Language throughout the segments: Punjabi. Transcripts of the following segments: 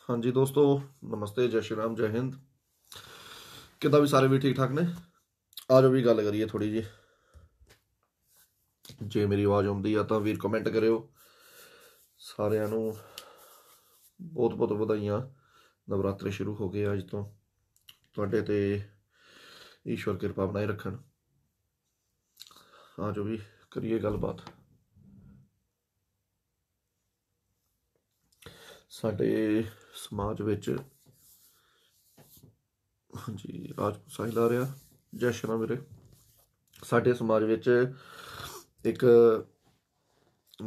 हाँ जी दोस्तों, नमस्ते, जय श्री राम, जय हिंद। किदा भी सारे भी ठीक ठाक ने। आज भी गल करिए थोड़ी जी। जे मेरी आवाज़ आती है तो वीर कमेंट करो। सारिਆਂ ਨੂੰ बहुत बहुत ਵਧਾਈਆਂ। नवरात्रे शुरू हो गए अज तो ਤੁਹਾਡੇ ਤੇ ईश्वर किरपा बनाए रखन। आज भी करिए गलबात। साडे समाज विच हाँ जी राजपूत साहिल आ रहा। जय श्री राम वीरे। साडे समाज विच एक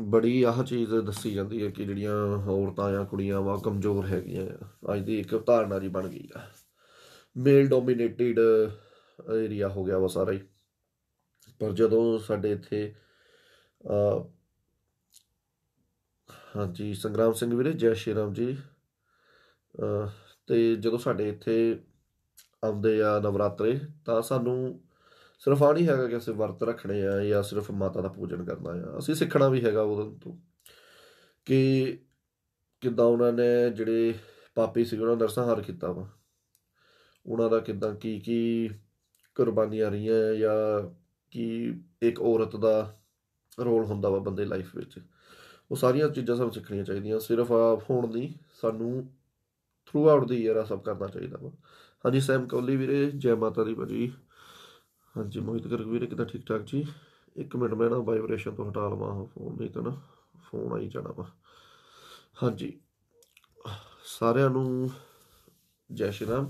बड़ी आह चीज़ दसी जाती है कि जिहड़ियां औरतां या कुड़ियां वा कमज़ोर हैगियां अज दी एक धारणा जी बन गई है। मेल डोमीनेटिड एरिया हो गया वा सारा ही। पर जदों साडे इत्थे हाँ जी संग्राम सिंह वीरे, जय श्री राम जी। ਤੇ ਜਦੋਂ ਸਾਡੇ ਇੱਥੇ ਆਉਂਦੇ ਆ ਨਵਰਾਤਰੇ ਤਾਂ ਸਾਨੂੰ ਸਿਰਫ ਆ ਨਹੀਂ ਹੈਗਾ ਕਿ ਅਸੀਂ ਵਰਤ ਰੱਖਣੇ ਆ ਜਾਂ ਸਿਰਫ ਮਾਤਾ ਦਾ ਪੂਜਨ ਕਰਨਾ ਆ। ਅਸੀਂ ਸਿੱਖਣਾ ਵੀ ਹੈਗਾ ਉਦੋਂ ਤੋਂ ਕਿ ਕਿੱਦਾਂ ਉਹਨਾਂ ਨੇ ਜਿਹੜੇ ਪਾਪੀ ਸੀ ਉਹਨਾਂ ਦਾ ਨਰਸੰਹਾਰ ਕੀਤਾ ਵਾ, ਉਹਨਾਂ ਦਾ ਕਿੱਦਾਂ ਕੀ ਕੁਰਬਾਨੀਆਂ ਰਹੀਆਂ ਜਾਂ ਕੀ ਇੱਕ ਔਰਤ ਦਾ ਰੋਲ ਹੁੰਦਾ ਵਾ ਬੰਦੇ ਲਾਈਫ ਵਿੱਚ। ਉਹ ਸਾਰੀਆਂ ਚੀਜ਼ਾਂ ਸਾਨੂੰ ਸਿੱਖਣੀਆਂ ਚਾਹੀਦੀਆਂ। ਸਿਰਫ ਹੁਣ ਨਹੀਂ, ਸਾਨੂੰ ਥਰੂ ਆਊਟ ਦੀ ਈਅਰ ਆ ਸਭ ਕਰਨਾ ਚਾਹੀਦਾ ਵਾ। ਹਾਂਜੀ ਸੈਮ ਕੋਹਲੀ ਵੀਰੇ, ਜੈ ਮਾਤਾ ਦੀ ਭਾਜੀ। ਹਾਂਜੀ ਮੋਹਿਤ ਗਰਗ ਵੀਰੇ, ਕਿੱਦਾਂ ਠੀਕ ਠਾਕ ਜੀ। ਇੱਕ ਮਿੰਟ ਮੈਂ ਨਾ ਵਾਈਬ੍ਰੇਸ਼ਨ ਤੋਂ ਹਟਾ ਲਵਾਂ ਫੋਨ, ਨਹੀਂ ਤਾਂ ਨਾ ਫੋਨ ਆਈ ਜਾਣਾ ਵਾ। ਹਾਂਜੀ ਸਾਰਿਆਂ ਨੂੰ जय श्री राम।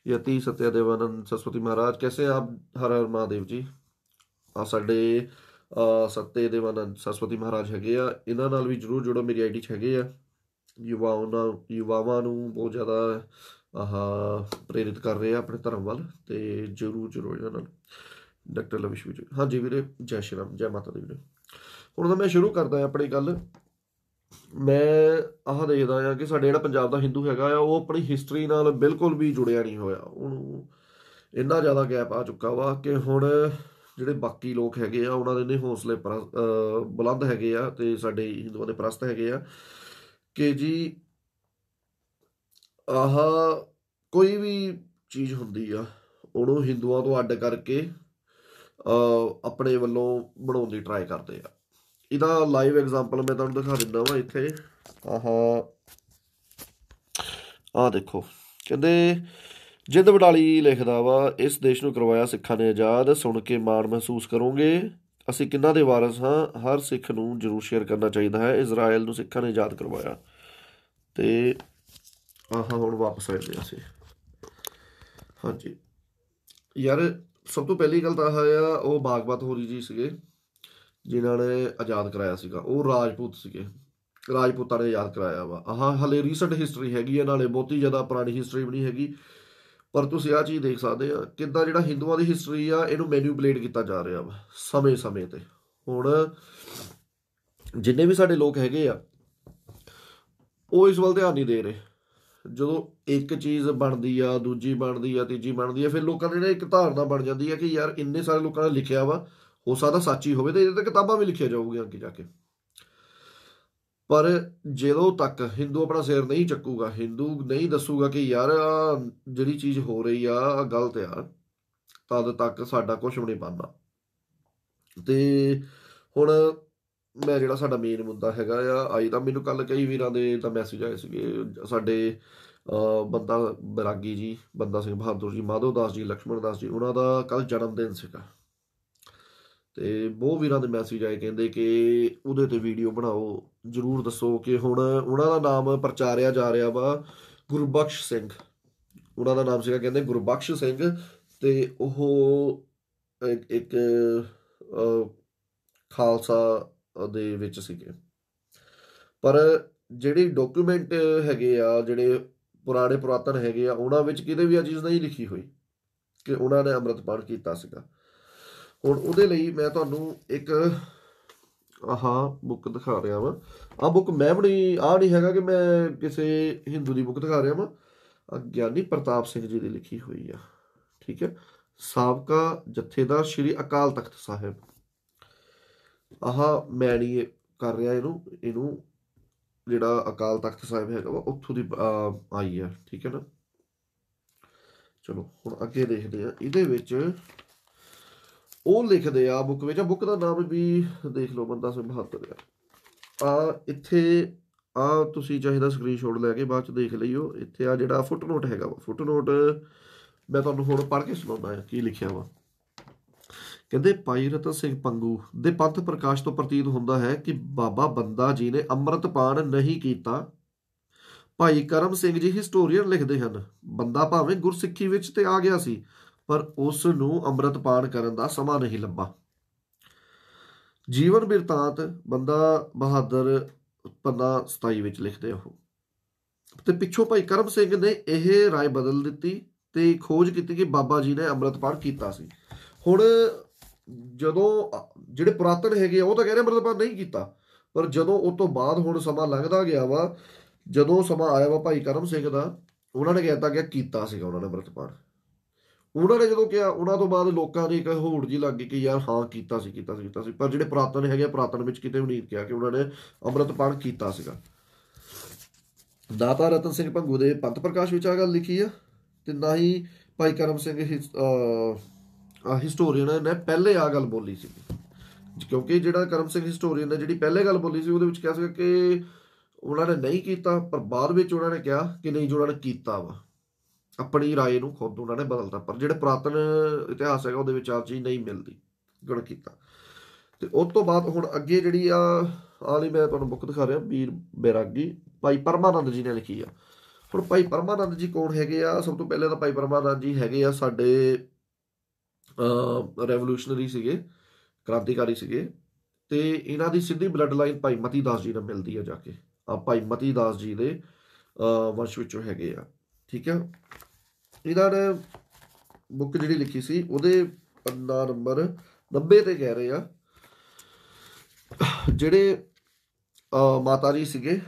यति सत्यादेवानंद सरस्वती महाराज, कैसे हैं आप। हर हर महादेव जी। साडे सत्यदेवानंद सरस्वती महाराज हैगे आ, इन्हां नाल भी जरूर जुड़ो। मेरी आईडी 'ਚ हैगे आ। युवावां नूं बहुत ज़्यादा प्रेरित कर रहे हैं अपने धर्म वाल, तो जरूर जरूर इन्हां नाल। डॉक्टर लविश विजय, हाँ जी वीरे, जय श्री राम, जय माता दी वीरे। हुण तां मैं शुरू करदा अपनी गल। मैं आह देखदा आ कि साडे जिहड़ा पंजाब दा हिंदू हैगा आ, ਉਹ ਆਪਣੀ ਹਿਸਟਰੀ ਨਾਲ ਬਿਲਕੁਲ ਵੀ ਜੁੜਿਆ ਨਹੀਂ ਹੋਇਆ। ਉਹਨੂੰ ਇੰਨਾ ਜ਼ਿਆਦਾ ਗੈਪ ਆ ਚੁੱਕਾ ਵਾ ਕਿ ਹੁਣ ਜਿਹੜੇ ਬਾਕੀ ਲੋਕ ਹੈਗੇ ਆ ਉਹਨਾਂ ਦੇ ਨੇ ਹੌਸਲੇ ਬੁਲੰਦ ਹੈਗੇ ਆ ਤੇ ਸਾਡੇ ਹਿੰਦੂਆਂ ਦੇ ਪ੍ਰਸਤ ਹੈਗੇ ਆ ਕਿ ਜੀ ਆਹ ਕੋਈ ਵੀ ਚੀਜ਼ ਹੁੰਦੀ ਆ ਉਹਨੂੰ ਹਿੰਦੂਆਂ ਤੋਂ ਅੱਡ ਕਰਕੇ ਆਪਣੇ ਵੱਲੋਂ ਬਣਾਉਣ ਦੀ ਟਰਾਈ ਕਰਦੇ ਆ। ਇਹਦਾ ਲਾਈਵ ਐਗਜ਼ਾਮਪਲ ਮੈਂ ਤੁਹਾਨੂੰ ਦਿਖਾ ਦਿੰਦਾ ਵਾ ਇੱਥੇ। ਆਹ ਦੇਖੋ, ਕਹਿੰਦੇ ਜਿੰਦ ਵਡਾਲੀ ਲਿਖਦਾ ਵਾ, ਇਸ ਦੇਸ਼ ਨੂੰ ਕਰਵਾਇਆ ਸਿੱਖਾਂ ਨੇ ਆਜ਼ਾਦ, ਸੁਣ ਕੇ ਮਾਣ ਮਹਿਸੂਸ ਕਰੋਗੇ। ਅਸੀਂ ਕਿਹਨਾਂ ਦੇ ਵਾਰਸ ਹਾਂ, ਹਰ ਸਿੱਖ ਨੂੰ ਜ਼ਰੂਰ ਸ਼ੇਅਰ ਕਰਨਾ ਚਾਹੀਦਾ ਹੈ। ਇਜ਼ਰਾਈਲ ਨੂੰ ਸਿੱਖਾਂ ਨੇ ਆਜ਼ਾਦ ਕਰਵਾਇਆ। ਤੇ ਹੁਣ ਵਾਪਸ ਆਏ ਨੇ ਅਸੀਂ। ਹਾਂਜੀ ਯਾਰ, ਸਭ ਤੋਂ ਪਹਿਲੀ ਗੱਲ ਤਾਂ ਆ ਉਹ ਬਾਗਵਤ ਹੋਰੀ ਜੀ ਸੀਗੇ ਜਿਨ੍ਹਾਂ ਨੇ ਆਜ਼ਾਦ ਕਰਾਇਆ ਸੀਗਾ। ਉਹ ਰਾਜਪੂਤ ਸੀਗੇ, ਰਾਜਪੂਤਾਂ ਨੇ ਆਜ਼ਾਦ ਕਰਾਇਆ ਵਾ। ਹਲੇ ਰੀਸੈਂਟ ਹਿਸਟਰੀ ਹੈਗੀ ਆ, ਨਾਲੇ ਬਹੁਤੀ ਜ਼ਿਆਦਾ ਪੁਰਾਣੀ ਹਿਸਟਰੀ ਵੀ ਨਹੀਂ ਹੈਗੀ। ਪਰ ਤੁਸੀਂ ਆਹ ਚੀਜ਼ ਦੇਖ ਸਕਦੇ ਆ ਕਿੱਦਾਂ ਜਿਹੜਾ ਹਿੰਦੂਆਂ ਦੀ ਹਿਸਟਰੀ ਆ ਇਹਨੂੰ ਮੈਨੂਪਲੇਟ ਕੀਤਾ ਜਾ ਰਿਹਾ ਵਾ ਸਮੇਂ ਸਮੇਂ 'ਤੇ। ਹੁਣ ਜਿੰਨੇ ਵੀ ਸਾਡੇ ਲੋਕ ਹੈਗੇ ਆ ਉਹ ਇਸ ਵੱਲ ਧਿਆਨ ਨਹੀਂ ਦੇ ਰਹੇ। ਜਦੋਂ ਇੱਕ ਚੀਜ਼ ਬਣਦੀ ਆ, ਦੂਜੀ ਬਣਦੀ ਆ, ਤੀਜੀ ਬਣਦੀ ਆ, ਫਿਰ ਲੋਕਾਂ ਦੀ ਨਾ ਇੱਕ ਧਾਰਨਾ ਬਣ ਜਾਂਦੀ ਆ ਕਿ ਯਾਰ ਇੰਨੇ ਸਾਰੇ ਲੋਕਾਂ ਨੇ ਲਿਖਿਆ ਵਾ, ਹੋ ਸਕਦਾ ਸੱਚ ਹੀ ਹੋਵੇ ਤੇ ਇਹਦੇ ਤੇ ਕਿਤਾਬਾਂ ਵੀ ਲਿਖੀਆਂ ਜਾਊਗੀਆਂ ਅੱਗੇ ਜਾ ਕੇ। ਪਰ ਜਦੋਂ ਤੱਕ ਹਿੰਦੂ ਆਪਣਾ ਸਿਰ ਨਹੀਂ ਚੱਕੂਗਾ, ਹਿੰਦੂ ਨਹੀਂ ਦੱਸੂਗਾ ਕਿ ਯਾਰ ਆ ਜਿਹੜੀ ਚੀਜ਼ ਹੋ ਰਹੀ ਆ ਗਲਤ ਆ, ਤਦ ਤੱਕ ਸਾਡਾ ਕੁਛ ਵੀ ਨਹੀਂ ਬਣਨਾ। ਤੇ ਹੁਣ ਮੈਂ ਜਿਹੜਾ ਸਾਡਾ ਮੇਨ ਮੁੱਦਾ ਹੈਗਾ ਆ ਅੱਜ ਦਾ, ਮੈਨੂੰ ਕੱਲ ਕਈ ਵੀਰਾਂ ਦੇ ਤਾਂ ਮੈਸੇਜ ਆਏ ਸੀਗੇ। ਸਾਡੇ ਬੰਦਾ ਬੈਰਾਗੀ ਜੀ, ਬੰਦਾ ਸਿੰਘ ਬਹਾਦਰ ਜੀ, ਮਾਧੋ ਦਾਸ ਜੀ, ਲਕਸ਼ਮਣ ਦਾਸ ਜੀ, ਉਹਨਾਂ ਦਾ ਕੱਲ ਜਨਮ ਦਿਨ ਸੀਗਾ। ਤੇ ਬਹੁਤ ਵੀਰਾਂ ਦੇ ਮੈਸੇਜ ਆਏ, ਕਹਿੰਦੇ ਕਿ ਉਹਦੇ ਤੇ ਵੀਡੀਓ ਬਣਾਓ, ਜ਼ਰੂਰ ਦੱਸੋ ਕਿ ਹੁਣ ਉਹਨਾਂ ਦਾ ਨਾਮ ਪ੍ਰਚਾਰਿਆ ਜਾ ਰਿਹਾ ਵਾ ਗੁਰਬਖਸ਼ ਸਿੰਘ। ਉਹਨਾਂ ਦਾ ਨਾਮ ਸੀਗਾ ਕਹਿੰਦੇ ਗੁਰਬਖਸ਼ ਸਿੰਘ, ਤੇ ਉਹ ਇੱਕ ਖਾਲਸਾ ਦੇ ਵਿੱਚ ਸੀਗੇ। ਪਰ ਜਿਹੜੀ ਡਾਕੂਮੈਂਟ ਹੈਗੇ ਆ, ਜਿਹੜੇ ਪੁਰਾਣੇ ਪੁਰਾਤਨ ਹੈਗੇ ਆ, ਉਹਨਾਂ ਵਿੱਚ ਕਿਤੇ ਵੀ ਆ ਚੀਜ਼ ਨਹੀਂ ਲਿਖੀ ਹੋਈ ਕਿ ਉਹਨਾਂ ਨੇ ਅੰਮ੍ਰਿਤਪਾਨ ਕੀਤਾ ਸੀਗਾ। ਹੁਣ ਉਹਦੇ ਲਈ ਮੈਂ ਤੁਹਾਨੂੰ ਇੱਕ ਬੁੱਕ ਦਿਖਾ ਰਿਹਾ ਵਾਂ। ਆਹ ਬੁੱਕ ਮੈਂ ਬਣੀ, ਆਹ ਨਹੀਂ ਹੈਗਾ ਕਿ ਮੈਂ ਕਿਸੇ ਹਿੰਦੂ ਦੀ ਬੁੱਕ ਦਿਖਾ ਰਿਹਾ ਵਾਂ। ਗਿਆਨੀ ਪ੍ਰਤਾਪ ਸਿੰਘ ਜੀ ਦੀ ਲਿਖੀ ਹੋਈ ਆ, ਠੀਕ ਹੈ। ਸਾਬਕਾ ਜਥੇਦਾਰ ਸ਼੍ਰੀ ਅਕਾਲ ਤਖਤ ਸਾਹਿਬ। ਮੈਂ ਨਹੀਂ ਕਰ ਰਿਹਾ ਇਹਨੂੰ ਜਿਹੜਾ ਅਕਾਲ ਤਖਤ ਸਾਹਿਬ ਹੈਗਾ ਵਾ ਉੱਥੋਂ ਦੀ ਆਈ ਆ, ਠੀਕ ਹੈ ਨਾ। ਚਲੋ ਹੁਣ ਅੱਗੇ ਦੇਖਦੇ ਆ। ਇਹਦੇ ਵਿੱਚ ਉਹ ਲਿਖਦੇ ਆ ਬੁੱਕ ਵਿੱਚ, ਬੁੱਕ ਦਾ ਨਾਮ ਵੀ ਦੇਖ ਲਓ, ਬੰਦਾ ਸਿੰਘ ਬਹਾਦਰ ਆ। ਇੱਥੇ ਤੁਸੀਂ ਚਾਹੀਦਾ ਸਕਰੀਨਸ਼ਾਟ ਲੈ ਕੇ ਬਾਅਦ ਚ ਦੇਖ ਲਈਓ। ਇੱਥੇ ਆ ਜਿਹੜਾ ਫੁੱਟਨੋਟ ਹੈਗਾ ਵਾ, ਫੁੱਟਨੋਟ ਮੈਂ ਤੁਹਾਨੂੰ ਹੁਣ ਪੜ੍ਹ ਕੇ ਸੁਣਾਉਂਦਾ ਆ ਕੀ ਲਿਖਿਆ ਵਾ। ਕਹਿੰਦੇ ਭਾਈ ਰਤਨ ਸਿੰਘ ਪੰਗੂ ਦੇ ਪੰਥ ਪ੍ਰਕਾਸ਼ ਤੋਂ ਪ੍ਰਤੀਤ ਹੁੰਦਾ ਹੈ ਕਿ ਬਾਬਾ ਬੰਦਾ ਜੀ ਨੇ ਅੰਮ੍ਰਿਤਪਾਨ ਨਹੀਂ ਕੀਤਾ। ਭਾਈ ਕਰਮ ਸਿੰਘ ਜੀ ਹਿਸਟੋਰੀਅਨ ਲਿਖਦੇ ਹਨ, ਬੰਦਾ ਭਾਵੇਂ ਗੁਰਸਿੱਖੀ ਵਿੱਚ ਤੇ ਆ ਗਿਆ ਸੀ, ਪਰ ਉਸ ਨੂੰ ਅੰਮ੍ਰਿਤਪਾਨ ਕਰਨ ਦਾ ਸਮਾਂ ਨਹੀਂ ਲੱਭਾ। ਜੀਵਨ ਬਿਰਤਾਂਤ ਬੰਦਾ ਬਹਾਦਰ ਪੰਨਾ 27 ਵਿੱਚ ਲਿਖਦੇ ਉਹ। ਤੇ ਪਿੱਛੋਂ ਭਾਈ ਕਰਮ ਸਿੰਘ ਨੇ ਇਹ ਰਾਏ ਬਦਲ ਦਿੱਤੀ ਤੇ ਖੋਜ ਕੀਤੀ ਕਿ ਬਾਬਾ ਜੀ ਨੇ ਅੰਮ੍ਰਿਤਪਾਨ ਕੀਤਾ ਸੀ। ਹੁਣ ਜਦੋਂ ਜਿਹੜੇ ਪੁਰਾਤਨ ਹੈਗੇ ਆ ਉਹ ਤਾਂ ਕਹਿ ਰਹੇ ਅੰਮ੍ਰਿਤਪਾਨ ਨਹੀਂ ਕੀਤਾ, ਪਰ ਜਦੋਂ ਉਹ ਤੋਂ ਬਾਅਦ ਹੁਣ ਸਮਾਂ ਲੰਘਦਾ ਗਿਆ ਵਾ, ਜਦੋਂ ਸਮਾਂ ਆਇਆ ਵਾ ਭਾਈ ਕਰਮ ਸਿੰਘ ਦਾ, ਉਹਨਾਂ ਨੇ ਕਹਿਤਾ ਕਿ ਕੀਤਾ ਸੀਗਾ ਉਹਨਾਂ ਨੇ ਅੰਮ੍ਰਿਤਪਾਨ। ਉਹਨਾਂ ਨੇ ਜਦੋਂ ਕਿਹਾ, ਉਹਨਾਂ ਤੋਂ ਬਾਅਦ ਲੋਕਾਂ ਦੀ ਇੱਕ ਹੋੜ ਜੀ ਲੱਗ ਗਈ ਕਿ ਯਾਰ ਹਾਂ ਕੀਤਾ ਸੀ। ਪਰ ਜਿਹੜੇ ਪੁਰਾਤਨ ਹੈਗੇ, ਪੁਰਾਤਨ ਵਿੱਚ ਕਿਤੇ ਵੀ ਨਹੀਂ ਕਿਹਾ ਕਿ ਉਹਨਾਂ ਨੇ ਅੰਮ੍ਰਿਤਪਾਨ ਕੀਤਾ ਸੀਗਾ। ਦਾਤਾ ਰਤਨ ਸਿੰਘ ਭੰਗੂ ਦੇ ਪੰਥ ਪ੍ਰਕਾਸ਼ ਵਿੱਚ ਆ ਗੱਲ ਲਿਖੀ ਆ, ਤੇ ਨਾ ਹੀ ਭਾਈ ਕਰਮ ਸਿੰਘ ਹਿਸਟੋਰੀਅਨ ਨੇ ਪਹਿਲੇ ਆ ਗੱਲ ਬੋਲੀ ਸੀ। ਕਿਉਂਕਿ ਜਿਹੜਾ ਕਰਮ ਸਿੰਘ ਹਿਸਟੋਰੀਅਨ ਨੇ ਜਿਹੜੀ ਪਹਿਲੇ ਗੱਲ ਬੋਲੀ ਸੀ ਉਹਦੇ ਵਿੱਚ ਕਿਹਾ ਸੀਗਾ ਕਿ ਉਹਨਾਂ ਨੇ ਨਹੀਂ ਕੀਤਾ, ਪਰ ਬਾਅਦ ਵਿੱਚ ਉਹਨਾਂ ਨੇ ਕਿਹਾ ਕਿ ਨਹੀਂ ਜੋ ਉਹਨਾਂ ਨੇ ਕੀਤਾ ਵਾ, ਆਪਣੀ ਰਾਏ ਨੂੰ ਖੁਦ ਉਹਨਾਂ ਨੇ ਬਦਲਤਾ। ਪਰ ਜਿਹੜੇ ਪੁਰਾਤਨ ਇਤਿਹਾਸ ਹੈਗਾ ਉਹਦੇ ਵਿੱਚ ਆ ਚੀਜ਼ ਨਹੀਂ ਮਿਲਦੀ ਗਣ ਕੀਤਾ। ਤੇ ਉਸ ਤੋਂ ਬਾਅਦ ਹੁਣ ਅੱਗੇ ਜਿਹੜੀ ਲਈ ਮੈਂ ਤੁਹਾਨੂੰ ਬੁੱਕ ਦਿਖਾ ਰਿਹਾ, ਵੀਰ ਬੈਰਾਗੀ ਭਾਈ ਪਰਮਾਨੰਦ ਜੀ ਨੇ ਲਿਖੀ ਆ। ਹੁਣ ਭਾਈ ਪਰਮਾਨੰਦ ਜੀ ਕੌਣ ਹੈਗੇ ਆ? ਸਭ ਤੋਂ ਪਹਿਲੇ ਤਾਂ ਭਾਈ ਪਰਮਾਨੰਦ ਜੀ ਹੈਗੇ ਆ ਸਾਡੇ ਰੈਵੋਲੂਸ਼ਨਰੀ ਸੀਗੇ, ਕ੍ਰਾਂਤੀਕਾਰੀ ਸੀਗੇ, ਤੇ ਇਹਨਾਂ ਦੀ ਸਿੱਧੀ ਬਲੱਡ ਲਾਈਨ ਭਾਈ ਮਤੀ ਦਾਸ ਜੀ ਨਾਲ ਮਿਲਦੀ ਆ ਜਾ ਕੇ। ਭਾਈ ਮਤੀ ਦਾਸ ਜੀ ਦੇ ਵੰਸ਼ ਵਿੱਚੋਂ ਹੈਗੇ ਆ, ਠੀਕ ਆ। ਇਹਨਾਂ ਨੇ ਬੁੱਕ ਜਿਹੜੀ ਲਿਖੀ ਸੀ ਉਹਦੇ ਪੰਨਾ ਨੰਬਰ 90 ਤੇ ਕਹਿ ਰਹੇ ਆ, ਜਿਹੜੇ ਮਾਤਾ ਜੀ ਸੀਗੇ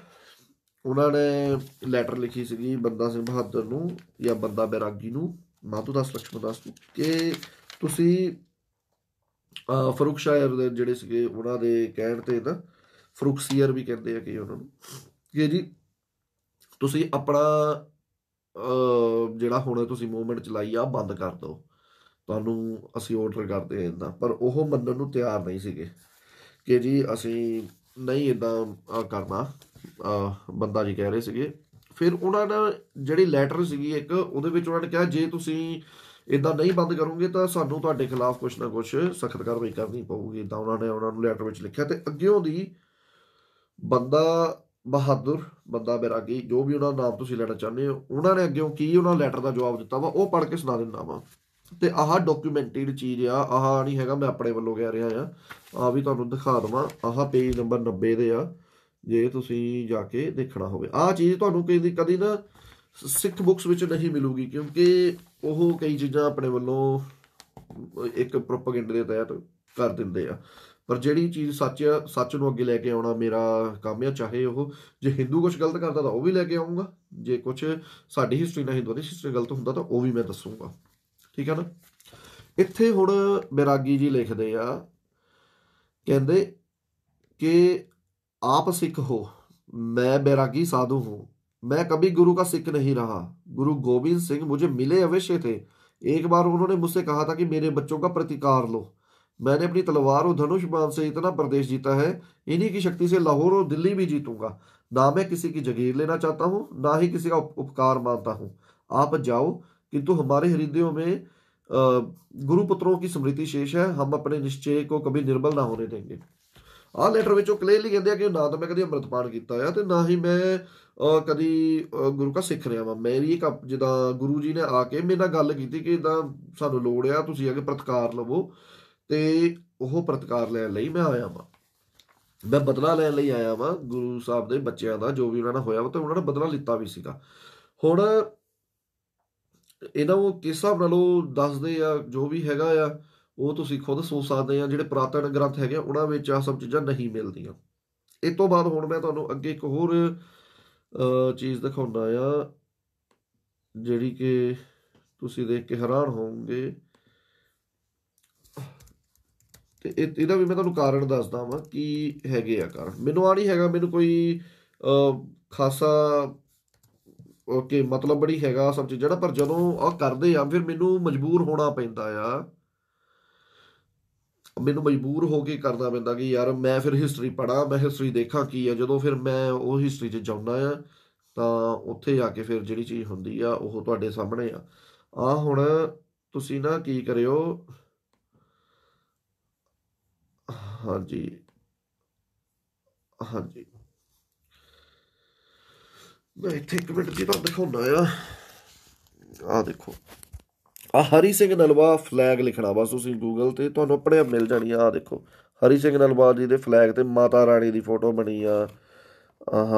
ਉਹਨਾਂ ਨੇ ਲੈਟਰ ਲਿਖੀ ਸੀਗੀ ਬੰਦਾ ਸਿੰਘ ਬਹਾਦਰ ਨੂੰ ਜਾਂ ਬੰਦਾ ਬੈਰਾਗੀ ਨੂੰ, ਮਾਧੂ ਦਾਸ ਲక్ష్మణ ਦਾਸ ਨੂੰ, ਕਿ ਤੁਸੀਂ ਫਰੂਖਸ਼ਾਇਰ ਦੇ ਜਿਹੜੇ ਸੀਗੇ ਉਹਨਾਂ ਦੇ ਕਹਿਣ ਤੇ ਨਾ, ਫਰੂਖਸੀਅਰ ਵੀ ਕਹਿੰਦੇ ਆ ਕਿ ਉਹਨਾਂ ਨੂੰ, ਕਿ ਜੀ ਤੁਸੀਂ ਆਪਣਾ ਜਿਹੜਾ ਹੁਣ ਤੁਸੀਂ ਮੂਵਮੈਂਟ ਚਲਾਈ ਆ ਬੰਦ ਕਰ ਦਿਓ, ਤੁਹਾਨੂੰ ਅਸੀਂ ਆਰਡਰ ਕਰਦੇ ਹਾਂ ਇੱਦਾਂ। ਪਰ ਉਹ ਮੰਨਣ ਨੂੰ ਤਿਆਰ ਨਹੀਂ ਸੀਗੇ ਕਿ ਜੀ ਅਸੀਂ ਨਹੀਂ ਇੱਦਾਂ ਕਰਨਾ, ਬੰਦਾ ਜੀ ਕਹਿ ਰਹੇ ਸੀਗੇ। ਫਿਰ ਉਹਨਾਂ ਨੇ ਜਿਹੜੀ ਲੈਟਰ ਸੀਗੀ ਇੱਕ, ਉਹਦੇ ਵਿੱਚ ਉਹਨਾਂ ਨੇ ਕਿਹਾ ਜੇ ਤੁਸੀਂ ਇੱਦਾਂ ਨਹੀਂ ਬੰਦ ਕਰੋਗੇ ਤਾਂ ਸਾਨੂੰ ਤੁਹਾਡੇ ਖਿਲਾਫ ਕੁਛ ਨਾ ਕੁਛ ਸਖਤ ਕਾਰਵਾਈ ਕਰਨੀ ਪਊਗੀ, ਇੱਦਾਂ ਉਹਨਾਂ ਨੇ ਉਹਨਾਂ ਨੂੰ ਲੈਟਰ ਵਿੱਚ ਲਿਖਿਆ। ਤੇ ਅੱਗਿਓਂ ਦੀ ਬੰਦਾ ਬਹਾਦਰ, ਬੰਦਾ ਬੈਰਾਗੀ, ਜੋ ਵੀ ਉਹਨਾਂ ਦਾ ਨਾਮ ਤੁਸੀਂ ਲੈਣਾ ਚਾਹੁੰਦੇ ਹੋ, ਉਹਨਾਂ ਨੇ ਅੱਗਿਓਂ ਕੀ ਉਹਨਾਂ ਲੈਟਰ ਦਾ ਜਵਾਬ ਦਿੱਤਾ ਵਾ, ਉਹ ਪੜ੍ਹ ਕੇ ਸੁਣਾ ਦਿੰਦਾ ਵਾ। ਤੇ ਆਹ ਡਾਕੂਮੈਂਟਡ ਚੀਜ਼ ਆ, ਆਹ ਨਹੀਂ ਹੈਗਾ ਮੈਂ ਆਪਣੇ ਵੱਲੋਂ ਕਹਿ ਰਿਹਾ ਆ, ਆਹ ਵੀ ਤੁਹਾਨੂੰ ਦਿਖਾ ਦੇਵਾਂ। ਆਹ ਪੇਜ ਨੰਬਰ 90 ਦੇ ਆ, ਜੇ ਤੁਸੀਂ ਜਾ ਕੇ ਦੇਖਣਾ ਹੋਵੇ। ਆਹ ਚੀਜ਼ ਤੁਹਾਨੂੰ ਕਦੀ ਨਾ ਸਿੱਖ ਬੁੱਕਸ ਵਿੱਚ ਨਹੀਂ ਮਿਲੂਗੀ, ਕਿਉਂਕਿ ਉਹ ਕਈ ਚੀਜ਼ਾਂ ਆਪਣੇ ਵੱਲੋਂ ਇੱਕ ਪ੍ਰੋਪੇਗੈਂਡਾ ਦੇ ਤਹਿਤ ਕਰ ਦਿੰਦੇ ਆ। ਪਰ ਜਿਹੜੀ ਚੀਜ਼ ਸੱਚ ਆ, ਸੱਚ ਨੂੰ ਅੱਗੇ ਲੈ ਕੇ ਆਉਣਾ ਮੇਰਾ ਕੰਮ ਆ। ਚਾਹੇ ਉਹ ਜੇ ਹਿੰਦੂ ਕੁਛ ਗਲਤ ਕਰਦਾ ਤਾਂ ਉਹ ਵੀ ਲੈ ਕੇ ਆਊਂਗਾ, ਜੇ ਕੁਛ ਸਾਡੀ ਹਿਸਟਰੀ ਨਾਲ ਹਿੰਦੂਆਂ ਦੀ ਹਿਸਟਰੀ ਗਲਤ ਹੁੰਦਾ ਤਾਂ ਉਹ ਵੀ ਮੈਂ ਦੱਸੂਗਾ, ਠੀਕ ਹੈ ਨਾ। ਇੱਥੇ ਹੁਣ ਬੈਰਾਗੀ ਜੀ ਲਿਖਦੇ ਆ, ਕਹਿੰਦੇ ਕਿ आप सिख हो, मैं बैरागी साधु हूँ, मैं कभी गुरु का सिख नहीं रहा। गुरु गोविंद सिंह मुझे मिले अवश्य थे। एक बार उन्होंने मुझसे कहा था कि मेरे बच्चों का प्रतिकार लो। मैंने अपनी तलवार और धनुष बाण से इतना प्रदेश जीता है, इन्हीं की शक्ति से लाहौर और दिल्ली भी जीतूंगा। ना मैं किसी की जगीर लेना चाहता हूँ, ना ही किसी का उपकार मानता हूँ। आप जाओ, किंतु हमारे हृदयों में गुरुपुत्रों की स्मृति शेष है। हम अपने निश्चय को कभी निर्बल ना होने देंगे। ਆਹ ਲੈਟਰ ਵਿੱਚੋਂ ਕਲੀਅਰਲੀ ਕਹਿੰਦੇ ਆ ਕਿ ਨਾ ਤਾਂ ਮੈਂ ਕਦੀ ਅੰਮ੍ਰਿਤਪਾਨ ਕੀਤਾ ਆ, ਤੇ ਨਾ ਹੀ ਮੈਂ ਕਦੀ ਗੁਰੂ ਕਾ ਸਿੱਖ ਰਿਹਾ ਵਾਂ। ਮੇਰੀ ਇੱਕ ਜਿੱਦਾਂ ਗੁਰੂ ਜੀ ਨੇ ਆ ਕੇ ਮੇਰੇ ਨਾਲ ਗੱਲ ਕੀਤੀ ਕਿ ਇੱਦਾਂ ਸਾਨੂੰ ਲੋੜ ਆ, ਤੁਸੀਂ ਆ ਕੇ ਪ੍ਰਤਿਕਾਰ ਲਵੋ, ਤੇ ਉਹ ਪ੍ਰਤਿਕਾਰ ਲੈਣ ਲਈ ਮੈਂ ਆਇਆ ਵਾਂ, ਮੈਂ ਬਦਲਾ ਲੈਣ ਲਈ ਆਇਆ ਵਾਂ ਗੁਰੂ ਸਾਹਿਬ ਦੇ ਬੱਚਿਆਂ ਦਾ ਜੋ ਵੀ ਉਹਨਾਂ ਨਾਲ ਹੋਇਆ ਵਾ, ਤੇ ਉਹਨਾਂ ਨੇ ਬਦਲਾ ਲਿੱਤਾ ਵੀ ਸੀਗਾ। ਹੁਣ ਇਹਨਾਂ ਨੂੰ ਕਿਸ ਹਿਸਾਬ ਨਾਲ ਉਹ ਦੱਸਦੇ ਆ, ਜੋ ਵੀ ਹੈਗਾ ਆ ਉਹ ਤੁਸੀਂ ਖੁਦ ਸੋਚ ਸਕਦੇ ਆ। ਜਿਹੜੇ ਪੁਰਾਤਨ ਗ੍ਰੰਥ ਹੈਗੇ ਉਹਨਾਂ ਵਿੱਚ ਆਹ ਸਭ ਚੀਜ਼ਾਂ ਨਹੀਂ ਮਿਲਦੀਆਂ। ਇਸ ਤੋਂ ਬਾਅਦ ਹੁਣ ਮੈਂ ਤੁਹਾਨੂੰ ਅੱਗੇ ਇੱਕ ਹੋਰ ਚੀਜ਼ ਦਿਖਾਉਂਦਾ ਆ, ਜਿਹੜੀ ਕਿ ਤੁਸੀਂ ਦੇਖ ਕੇ ਹੈਰਾਨ ਹੋਵੋਗੇ, ਤੇ ਇਹਦਾ ਵੀ ਮੈਂ ਤੁਹਾਨੂੰ ਕਾਰਨ ਦੱਸਦਾ ਵਾਂ ਕੀ ਹੈਗੇ ਆ ਕਾਰਨ। ਮੈਨੂੰ ਆ ਨਹੀਂ ਹੈਗਾ, ਮੈਨੂੰ ਕੋਈ ਖਾਸਾ ਓਕੇ ਮਤਲਬ ਬੜੀ ਹੈਗਾ ਸਭ ਚੀਜ਼ਾਂ ਨਾ, ਪਰ ਜਦੋਂ ਆ ਕਰਦੇ ਆ ਫਿਰ ਮੈਨੂੰ ਮਜਬੂਰ ਹੋਣਾ ਪੈਂਦਾ ਆ, ਮੈਨੂੰ ਮਜਬੂਰ ਹੋ ਕੇ ਕਰਨਾ ਪੈਂਦਾ ਕਿ ਯਾਰ ਮੈਂ ਫਿਰ ਹਿਸਟਰੀ ਪੜ੍ਹਾਂ, ਮੈਂ ਹਿਸਟਰੀ ਦੇਖਾਂ ਕੀ ਆ। ਜਦੋਂ ਫਿਰ ਮੈਂ ਉਹ ਹਿਸਟਰੀ 'ਚ ਜਾਉਂਦਾ ਆ ਤਾਂ ਉੱਥੇ ਜਾ ਕੇ ਫਿਰ ਜਿਹੜੀ ਚੀਜ਼ ਹੁੰਦੀ ਆ ਉਹ ਤੁਹਾਡੇ ਸਾਹਮਣੇ ਆ ਹੁਣ ਤੁਸੀਂ ਨਾ ਕੀ ਕਰਿਓ। ਹਾਂਜੀ ਹਾਂਜੀ, ਮੈਂ ਇੱਥੇ ਇੱਕ ਮਿੰਟ ਜੀ ਤੁਹਾਨੂੰ ਦਿਖਾਉਂਦਾ ਆ ਦੇਖੋ, ਆ ਹਰੀ ਸਿੰਘ ਨਲਵਾ ਫਲੈਗ ਲਿਖਣਾ ਬਸ ਤੁਸੀਂ ਗੂਗਲ ਤੇ, ਤੁਹਾਨੂੰ ਆਪਣੇ ਆਪ ਮਿਲ ਜਾਣੀ ਆ ਦੇਖੋ, ਹਰੀ ਸਿੰਘ ਨਲਵਾ ਜੀ ਦੇ ਫਲੈਗ ਤੇ ਮਾਤਾ ਰਾਣੀ ਦੀ ਫੋਟੋ ਬਣੀ ਆ, ਆਹ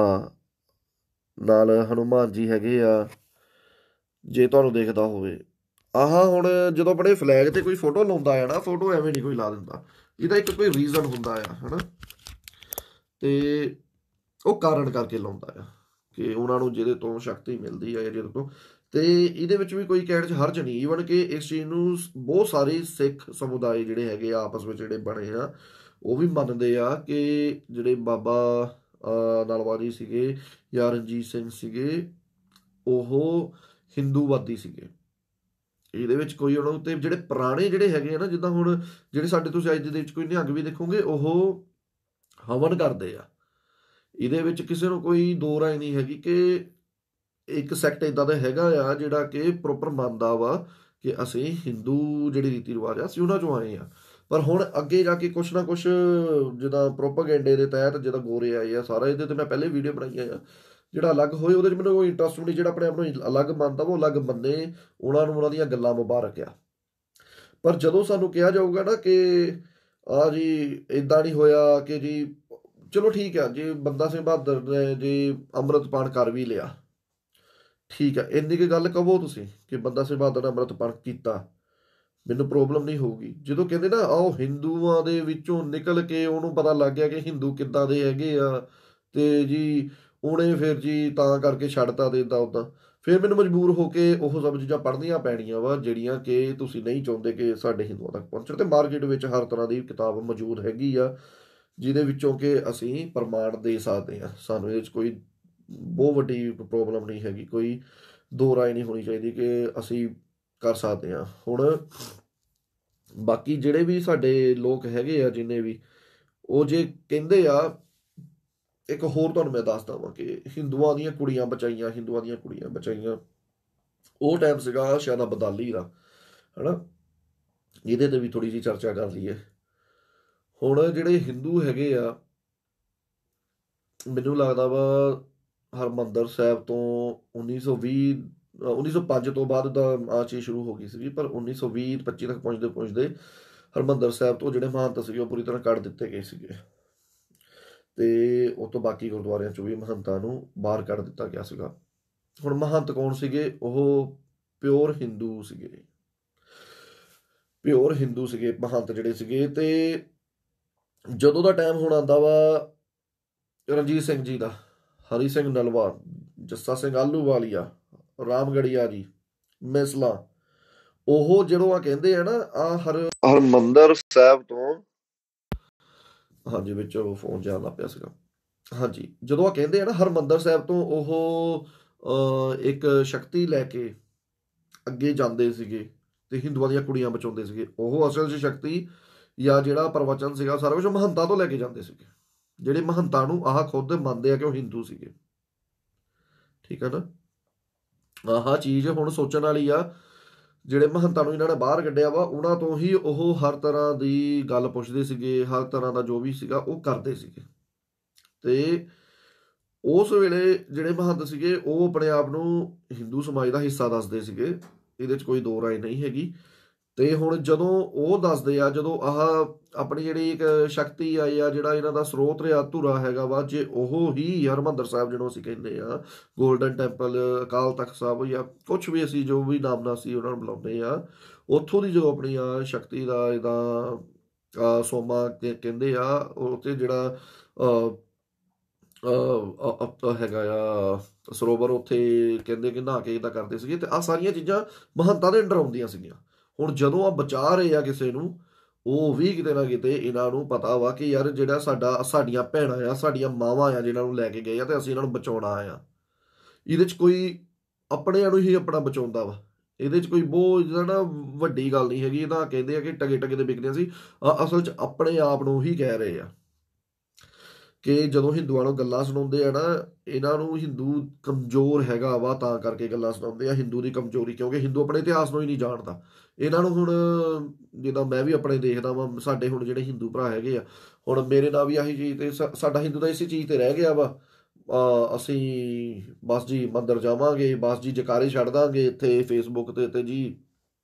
ਨਾਲ ਹਨੂੰਮਾਨ ਜੀ ਹੈਗੇ ਆ, ਜੇ ਤੁਹਾਨੂੰ ਦੇਖਦਾ ਹੋਵੇ। ਹੁਣ ਜਦੋਂ ਆਪਣੇ ਫਲੈਗ ਤੇ ਕੋਈ ਫੋਟੋ ਲਾਉਂਦਾ ਆ ਨਾ, ਫੋਟੋ ਐਵੇਂ ਨਹੀਂ ਕੋਈ ਲਾ ਦਿੰਦਾ, ਇਹਦਾ ਇੱਕ ਕੋਈ ਰੀਜ਼ਨ ਹੁੰਦਾ ਆ ਹਨਾ, ਤੇ ਉਹ ਕਾਰਨ ਕਰਕੇ ਲਾਉਂਦਾ ਆ ਕਿ ਉਹਨਾਂ ਨੂੰ ਜਿਹਦੇ ਤੋਂ ਸ਼ਕਤੀ ਮਿਲਦੀ ਆ ਜਾਂ ਜਿਹਦੇ ਤੋਂ, ਤੇ ਇਹਦੇ ਵਿੱਚ ਵੀ ਕੋਈ ਕਹਿਣ 'ਚ ਹਰਜ ਨਹੀਂ। ਈਵਨ ਕਿ ਇਸ ਚੀਜ਼ ਨੂੰ ਬਹੁਤ ਸਾਰੇ ਸਿੱਖ ਸਮੁਦਾਇ ਜਿਹੜੇ ਹੈਗੇ ਆ ਆਪਸ ਵਿੱਚ ਜਿਹੜੇ ਬਣੇ ਆ ਉਹ ਵੀ ਮੰਨਦੇ ਆ ਕਿ ਜਿਹੜੇ ਬਾਬਾ ਨਲਵਾ ਜੀ ਸੀਗੇ ਜਾਂ ਰਣਜੀਤ ਸਿੰਘ ਸੀਗੇ ਉਹ ਹਿੰਦੂਵਾਦੀ ਸੀਗੇ। ਇਹਦੇ ਵਿੱਚ ਕੋਈ ਉਹਨਾਂ ਉੱਤੇ ਜਿਹੜੇ ਪੁਰਾਣੇ ਜਿਹੜੇ ਹੈਗੇ ਆ ਨਾ, ਜਿੱਦਾਂ ਹੁਣ ਜਿਹੜੇ ਸਾਡੇ ਤੁਸੀਂ ਅੱਜ ਦੇ ਵਿੱਚ ਕੋਈ ਨਿਹੰਗ ਵੀ ਦੇਖੋਗੇ ਉਹ ਹਵਨ ਕਰਦੇ ਆ, ਇਹਦੇ ਵਿੱਚ ਕਿਸੇ ਨੂੰ ਕੋਈ ਦੋ ਰਾਏ ਨਹੀਂ ਹੈਗੀ ਕਿ ਇੱਕ ਸੈਕਟ ਇਦਾਂ ਦਾ ਹੈਗਾ ਆ ਜਿਹੜਾ ਕਿ ਪ੍ਰੋਪਰ ਮੰਨਦਾ ਵਾ ਕਿ ਅਸੀਂ ਹਿੰਦੂ ਜਿਹੜੇ ਰੀਤੀ ਰਿਵਾਜ ਆ ਅਸੀਂ ਉਹਨਾਂ ਚੋਂ ਆਏ ਆ। ਪਰ ਹੁਣ ਅੱਗੇ ਜਾ ਕੇ ਕੁਛ ਨਾ ਕੁਛ ਜਿੱਦਾਂ ਪ੍ਰੋਪਾਗੈਂਡੇ ਦੇ ਤਹਿਤ ਜਿੱਦਾਂ ਗੋਰੇ ਆਏ ਆ ਸਾਰਾ, ਇਹਦੇ ਤੇ ਮੈਂ ਪਹਿਲੇ ਵੀਡੀਓ ਬਣਾਈਆਂ ਆ, ਜਿਹੜਾ ਅਲੱਗ ਹੋਏ ਉਹਦੇ 'ਚ ਮੈਨੂੰ ਕੋਈ ਇੰਟਰਸਟ ਨਹੀਂ, ਜਿਹੜਾ ਆਪਣੇ ਆਪ ਨੂੰ ਅਲੱਗ ਮੰਨਦਾ ਵਾ ਉਹ ਅਲੱਗ ਮੰਨੇ, ਉਹਨਾਂ ਨੂੰ ਉਹਨਾਂ ਦੀਆਂ ਗੱਲਾਂ ਮੁਬਾਰਕ ਆ। ਪਰ ਜਦੋਂ ਸਾਨੂੰ ਕਿਹਾ ਜਾਊਗਾ ਨਾ ਕਿ ਆ ਜੀ ਇਦਾਂ ਨਹੀਂ ਹੋਇਆ ਕਿ ਜੀ ਚਲੋ ਠੀਕ ਆ, ਜੇ ਬੰਦਾ ਸਿੰਘ ਬਹਾਦਰ ਨੇ ਜੇ ਅੰਮ੍ਰਿਤਪਾਨ ਕਰ ਵੀ ਲਿਆ ਠੀਕ ਆ, ਇੰਨੀ ਕੁ ਗੱਲ ਕਹੋ ਤੁਸੀਂ ਕਿ ਬੰਦਾ ਸਿੰਘ ਬਹਾਦਰ ਨੇ ਅੰਮ੍ਰਿਤਪਾਨ ਕੀਤਾ, ਮੈਨੂੰ ਪ੍ਰੋਬਲਮ ਨਹੀਂ ਹੋਊਗੀ। ਜਦੋਂ ਕਹਿੰਦੇ ਨਾ ਆਓ ਹਿੰਦੂਆਂ ਦੇ ਵਿੱਚੋਂ ਨਿਕਲ ਕੇ ਉਹਨੂੰ ਪਤਾ ਲੱਗ ਗਿਆ ਕਿ ਹਿੰਦੂ ਕਿੱਦਾਂ ਦੇ ਹੈਗੇ ਆ ਤੇ ਜੀ ਉਹਨੇ ਫਿਰ ਜੀ ਤਾਂ ਕਰਕੇ ਛੱਡਤਾ ਦੇ ਇੱਦਾਂ ਉੱਦਾਂ, ਫਿਰ ਮੈਨੂੰ ਮਜਬੂਰ ਹੋ ਕੇ ਉਹ ਸਭ ਚੀਜ਼ਾਂ ਪੜ੍ਹਨੀਆਂ ਪੈਣੀਆਂ ਵਾ ਜਿਹੜੀਆਂ ਕਿ ਤੁਸੀਂ ਨਹੀਂ ਚਾਹੁੰਦੇ ਕਿ ਸਾਡੇ ਹਿੰਦੂਆਂ ਤੱਕ ਪਹੁੰਚਣ। ਤੇ ਮਾਰਕੀਟ ਵਿੱਚ ਹਰ ਤਰ੍ਹਾਂ ਦੀ ਕਿਤਾਬ ਮੌਜੂਦ ਹੈਗੀ ਆ ਜਿਹਦੇ ਵਿੱਚੋਂ ਕਿ ਅਸੀਂ ਪ੍ਰਮਾਣ ਦੇ ਸਕਦੇ ਹਾਂ, ਸਾਨੂੰ ਇਹਦੇ 'ਚ ਕੋਈ ਬਹੁਤ ਵੱਡੀ ਪ੍ਰੋਬਲਮ ਨਹੀਂ ਹੈਗੀ, ਕੋਈ ਦੋ ਰਾਏ ਨਹੀਂ ਹੋਣੀ ਚਾਹੀਦੀ ਕਿ ਅਸੀਂ ਕਰ ਸਕਦੇ ਹਾਂ। ਹੁਣ ਬਾਕੀ ਜਿਹੜੇ ਵੀ ਸਾਡੇ ਲੋਕ ਹੈਗੇ ਆ ਜਿੰਨੇ ਵੀ, ਉਹ ਜੇ ਕਹਿੰਦੇ ਆ, ਇੱਕ ਹੋਰ ਤੁਹਾਨੂੰ ਮੈਂ ਦੱਸਦਾ ਵਾਂ ਕਿ ਹਿੰਦੂਆਂ ਦੀਆਂ ਕੁੜੀਆਂ ਬਚਾਈਆਂ, ਹਿੰਦੂਆਂ ਦੀਆਂ ਕੁੜੀਆਂ ਬਚਾਈਆਂ, ਉਹ ਟਾਈਮ ਸੀਗਾ ਸ਼ਾਇਦ ਅਬਦਾਲੀ ਦਾ ਹਨਾ, ਇਹਦੇ ਤੇ ਵੀ ਥੋੜੀ ਜਿਹੀ ਚਰਚਾ ਕਰ ਲਈਏ। ਹੁਣ ਜਿਹੜੇ ਹਿੰਦੂ ਹੈਗੇ ਆ, ਮੈਨੂੰ ਲੱਗਦਾ ਵਾ ਹਰਿਮੰਦਰ ਸਾਹਿਬ ਤੋਂ 1905 ਤੋਂ ਬਾਅਦ ਦਾ ਆ ਚੀਜ਼ ਸ਼ੁਰੂ ਹੋ ਗਈ ਸੀਗੀ, ਪਰ 1920-25 ਤੱਕ ਪਹੁੰਚਦੇ ਪਹੁੰਚਦੇ ਹਰਿਮੰਦਰ ਸਾਹਿਬ ਤੋਂ ਜਿਹੜੇ ਮਹੰਤ ਸੀਗੇ ਉਹ ਪੂਰੀ ਤਰ੍ਹਾਂ ਕੱਢ ਦਿੱਤੇ ਗਏ ਸੀਗੇ, ਤੇ ਉਹ ਤੋਂ ਬਾਕੀ ਗੁਰਦੁਆਰਿਆਂ ਚੋਂ ਵੀ ਮਹੰਤਾਂ ਨੂੰ ਬਾਹਰ ਕੱਢ ਦਿੱਤਾ ਗਿਆ ਸੀਗਾ। ਹੁਣ ਮਹੰਤ ਕੌਣ ਸੀਗੇ? ਉਹ ਪਿਓਰ ਹਿੰਦੂ ਸੀਗੇ, ਪਿਓਰ ਹਿੰਦੂ ਸੀਗੇ ਮਹੰਤ ਜਿਹੜੇ ਸੀਗੇ। ਤੇ ਜਦੋਂ ਦਾ ਟਾਈਮ ਹੁਣ ਆਉਂਦਾ ਵਾ ਰਣਜੀਤ ਸਿੰਘ ਜੀ ਦਾ, ਹਰੀ ਸਿੰਘ ਨਲਵਾ, ਜੱਸਾ ਸਿੰਘ ਆਹਲੂਵਾਲੀਆ, ਰਾਮਗੜੀਆ ਜੀ, ਮਿਸਲਾਂ, ਉਹ ਜਦੋਂ ਆ ਕਹਿੰਦੇ ਆ ਨਾ ਆ ਹਰਿਮੰਦਰ ਸਾਹਿਬ ਤੋਂ, ਹਾਂਜੀ ਵਿੱਚ ਉਹ ਫੋਨ ਜਾਣ ਲੱਗ ਪਿਆ ਸੀਗਾ, ਹਾਂਜੀ ਜਦੋਂ ਆ ਕਹਿੰਦੇ ਆ ਨਾ ਹਰਿਮੰਦਰ ਸਾਹਿਬ ਤੋਂ ਉਹ ਇੱਕ ਸ਼ਕਤੀ ਲੈ ਕੇ ਅੱਗੇ ਜਾਂਦੇ ਸੀਗੇ ਤੇ ਹਿੰਦੂਆਂ ਦੀਆਂ ਕੁੜੀਆਂ ਬਚਾਉਂਦੇ ਸੀਗੇ, ਉਹ ਅਸਲ 'ਚ ਸ਼ਕਤੀ ਜਾਂ ਜਿਹੜਾ ਪ੍ਰਵਚਨ ਸੀਗਾ ਸਾਰਾ ਕੁਝ ਮਹੰਤਾਂ ਤੋਂ ਲੈ ਕੇ ਜਾਂਦੇ ਸੀਗੇ, ਜਿਹੜੇ ਮਹੰਤਾਂ ਨੂੰ ਆਹ ਖੁਦ ਮੰਨਦੇ ਆ ਕਿ ਉਹ ਹਿੰਦੂ ਸੀਗੇ, ਠੀਕ ਹੈ ਨਾ। ਆਹ ਚੀਜ਼ ਹੁਣ ਸੋਚਣ ਵਾਲੀ ਆ, ਜਿਹੜੇ ਮਹੰਤਾਂ ਨੂੰ ਇਹਨਾਂ ਨੇ ਬਾਹਰ ਕੱਢਿਆ ਵਾ ਉਹਨਾਂ ਤੋਂ ਹੀ ਉਹ ਹਰ ਤਰ੍ਹਾਂ ਦੀ ਗੱਲ ਪੁੱਛਦੇ ਸੀਗੇ, ਹਰ ਤਰ੍ਹਾਂ ਦਾ ਜੋ ਵੀ ਸੀਗਾ ਉਹ ਕਰਦੇ ਸੀਗੇ। ਤੇ ਉਸ ਵੇਲੇ ਜਿਹੜੇ ਮਹੰਤ ਸੀਗੇ ਉਹ ਆਪਣੇ ਆਪ ਨੂੰ ਹਿੰਦੂ ਸਮਾਜ ਦਾ ਹਿੱਸਾ ਦੱਸਦੇ ਸੀਗੇ, ਇਹਦੇ 'ਚ ਕੋਈ ਦੋ ਰਾਏ ਨਹੀਂ ਹੈਗੀ। ਤੇ ਹੁਣ ਜਦੋਂ ਉਹ ਦੱਸਦੇ ਆ, ਜਦੋਂ ਆਹ ਆਪਣੀ ਜਿਹੜੀ ਇੱਕ ਸ਼ਕਤੀ ਆਈ ਆ, ਜਿਹੜਾ ਇਹਨਾਂ ਦਾ ਸਰੋਤ ਰਿਹਾ ਧੁਰਾ ਹੈਗਾ ਵਾ, ਜੇ ਉਹ ਹੀ ਹਰਿਮੰਦਰ ਸਾਹਿਬ ਜਿਹਨੂੰ ਅਸੀਂ ਕਹਿੰਦੇ ਆ ਗੋਲਡਨ ਟੈਂਪਲ, ਅਕਾਲ ਤਖਤ ਸਾਹਿਬ ਜਾਂ ਕੁਛ ਵੀ ਅਸੀਂ ਜੋ ਵੀ ਨਾਮ ਨਾਲ ਅਸੀਂ ਉਹਨਾਂ ਨੂੰ ਬੁਲਾਉਂਦੇ ਆ, ਉੱਥੋਂ ਦੀ ਜਦੋਂ ਆਪਣੀ ਆ ਸ਼ਕਤੀ ਦਾ ਇਹਦਾ ਸੋਮਾ ਕਹਿੰਦੇ ਆ, ਉੱਥੇ ਜਿਹੜਾ ਹੈਗਾ ਆ ਸਰੋਵਰ, ਉੱਥੇ ਕਹਿੰਦੇ ਕਿ ਨਹਾ ਕੇ ਇੱਦਾਂ ਕਰਦੇ ਸੀਗੇ। ਤੇ ਆਹ ਸਾਰੀਆਂ ਚੀਜ਼ਾਂ ਮਹੰਤਾਂ ਦੇ ਅੰਡਰ ਆਉਂਦੀਆਂ ਸੀਗੀਆਂ। ਹੁਣ ਜਦੋਂ ਆ ਬਚਾ ਰਹੇ ਆ ਕਿਸੇ ਨੂੰ, ਉਹ ਵੀ ਕਿਤੇ ਨਾ ਕਿਤੇ ਇਹਨਾਂ ਨੂੰ ਪਤਾ ਵਾ ਕਿ ਯਾਰ ਜਿਹੜਾ ਸਾਡੀਆਂ ਭੈਣਾਂ ਆ, ਸਾਡੀਆਂ ਮਾਵਾਂ ਆ ਜਿਹਨਾਂ ਨੂੰ ਲੈ ਕੇ ਗਏ ਆ, ਤੇ ਅਸੀਂ ਇਹਨਾਂ ਨੂੰ ਬਚਾਉਣਾ ਆ। ਇਹਦੇ 'ਚ ਕੋਈ ਆਪਣਿਆਂ ਨੂੰ ਹੀ ਆਪਣਾ ਬਚਾਉਂਦਾ ਵਾ। ਇਹਦੇ 'ਚ ਕੋਈ ਬਹੁਤ ਜਿਹੜਾ ਨਾ ਵੱਡੀ ਗੱਲ ਨਹੀਂ ਹੈਗੀ। ਇਹ ਤਾਂ ਕਹਿੰਦੇ ਆ ਕਿ ਟਗੇ ਟਗੇ ਦੇ ਵਿਕਦੇ ਸੀ, ਅਸਲ 'ਚ ਆਪਣੇ ਆਪ ਨੂੰ ਹੀ ਕਹਿ ਰਹੇ ਆ ਕਿ ਜਦੋਂ ਹਿੰਦੂਆਂ ਨੂੰ ਗੱਲਾਂ ਸੁਣਾਉਂਦੇ ਆ ਨਾ, ਇਹਨਾਂ ਨੂੰ ਹਿੰਦੂ ਕਮਜ਼ੋਰ ਹੈਗਾ ਵਾ ਤਾਂ ਕਰਕੇ ਗੱਲਾਂ ਸੁਣਾਉਂਦੇ ਆ। ਹਿੰਦੂ ਦੀ ਕਮਜ਼ੋਰੀ, ਕਿਉਂਕਿ ਹਿੰਦੂ ਆਪਣੇ ਇਤਿਹਾਸ ਨੂੰ ਹੀ ਨਹੀਂ ਜਾਣਦਾ। ਇਹਨਾਂ ਨੂੰ ਹੁਣ ਜਿੱਦਾਂ ਮੈਂ ਵੀ ਆਪਣੇ ਦੇਖਦਾ ਵਾਂ, ਸਾਡੇ ਹੁਣ ਜਿਹੜੇ ਹਿੰਦੂ ਭਰਾ ਹੈਗੇ ਆ, ਹੁਣ ਮੇਰੇ ਨਾਲ ਵੀ ਆਹੀ ਚੀਜ਼ ਤੇ ਸਾਡਾ ਹਿੰਦੂ ਦਾ ਇਸੇ ਚੀਜ਼ ਤੇ ਰਹਿ ਗਿਆ ਵਾ। ਅਸੀਂ ਬਸ ਜੀ ਮੰਦਰ ਜਾਵਾਂਗੇ, ਬਸ ਜੀ ਜਕਾਰੇ ਛੱਡ ਦਾਂਗੇ ਇੱਥੇ ਫੇਸਬੁੱਕ ਤੇ ਜੀ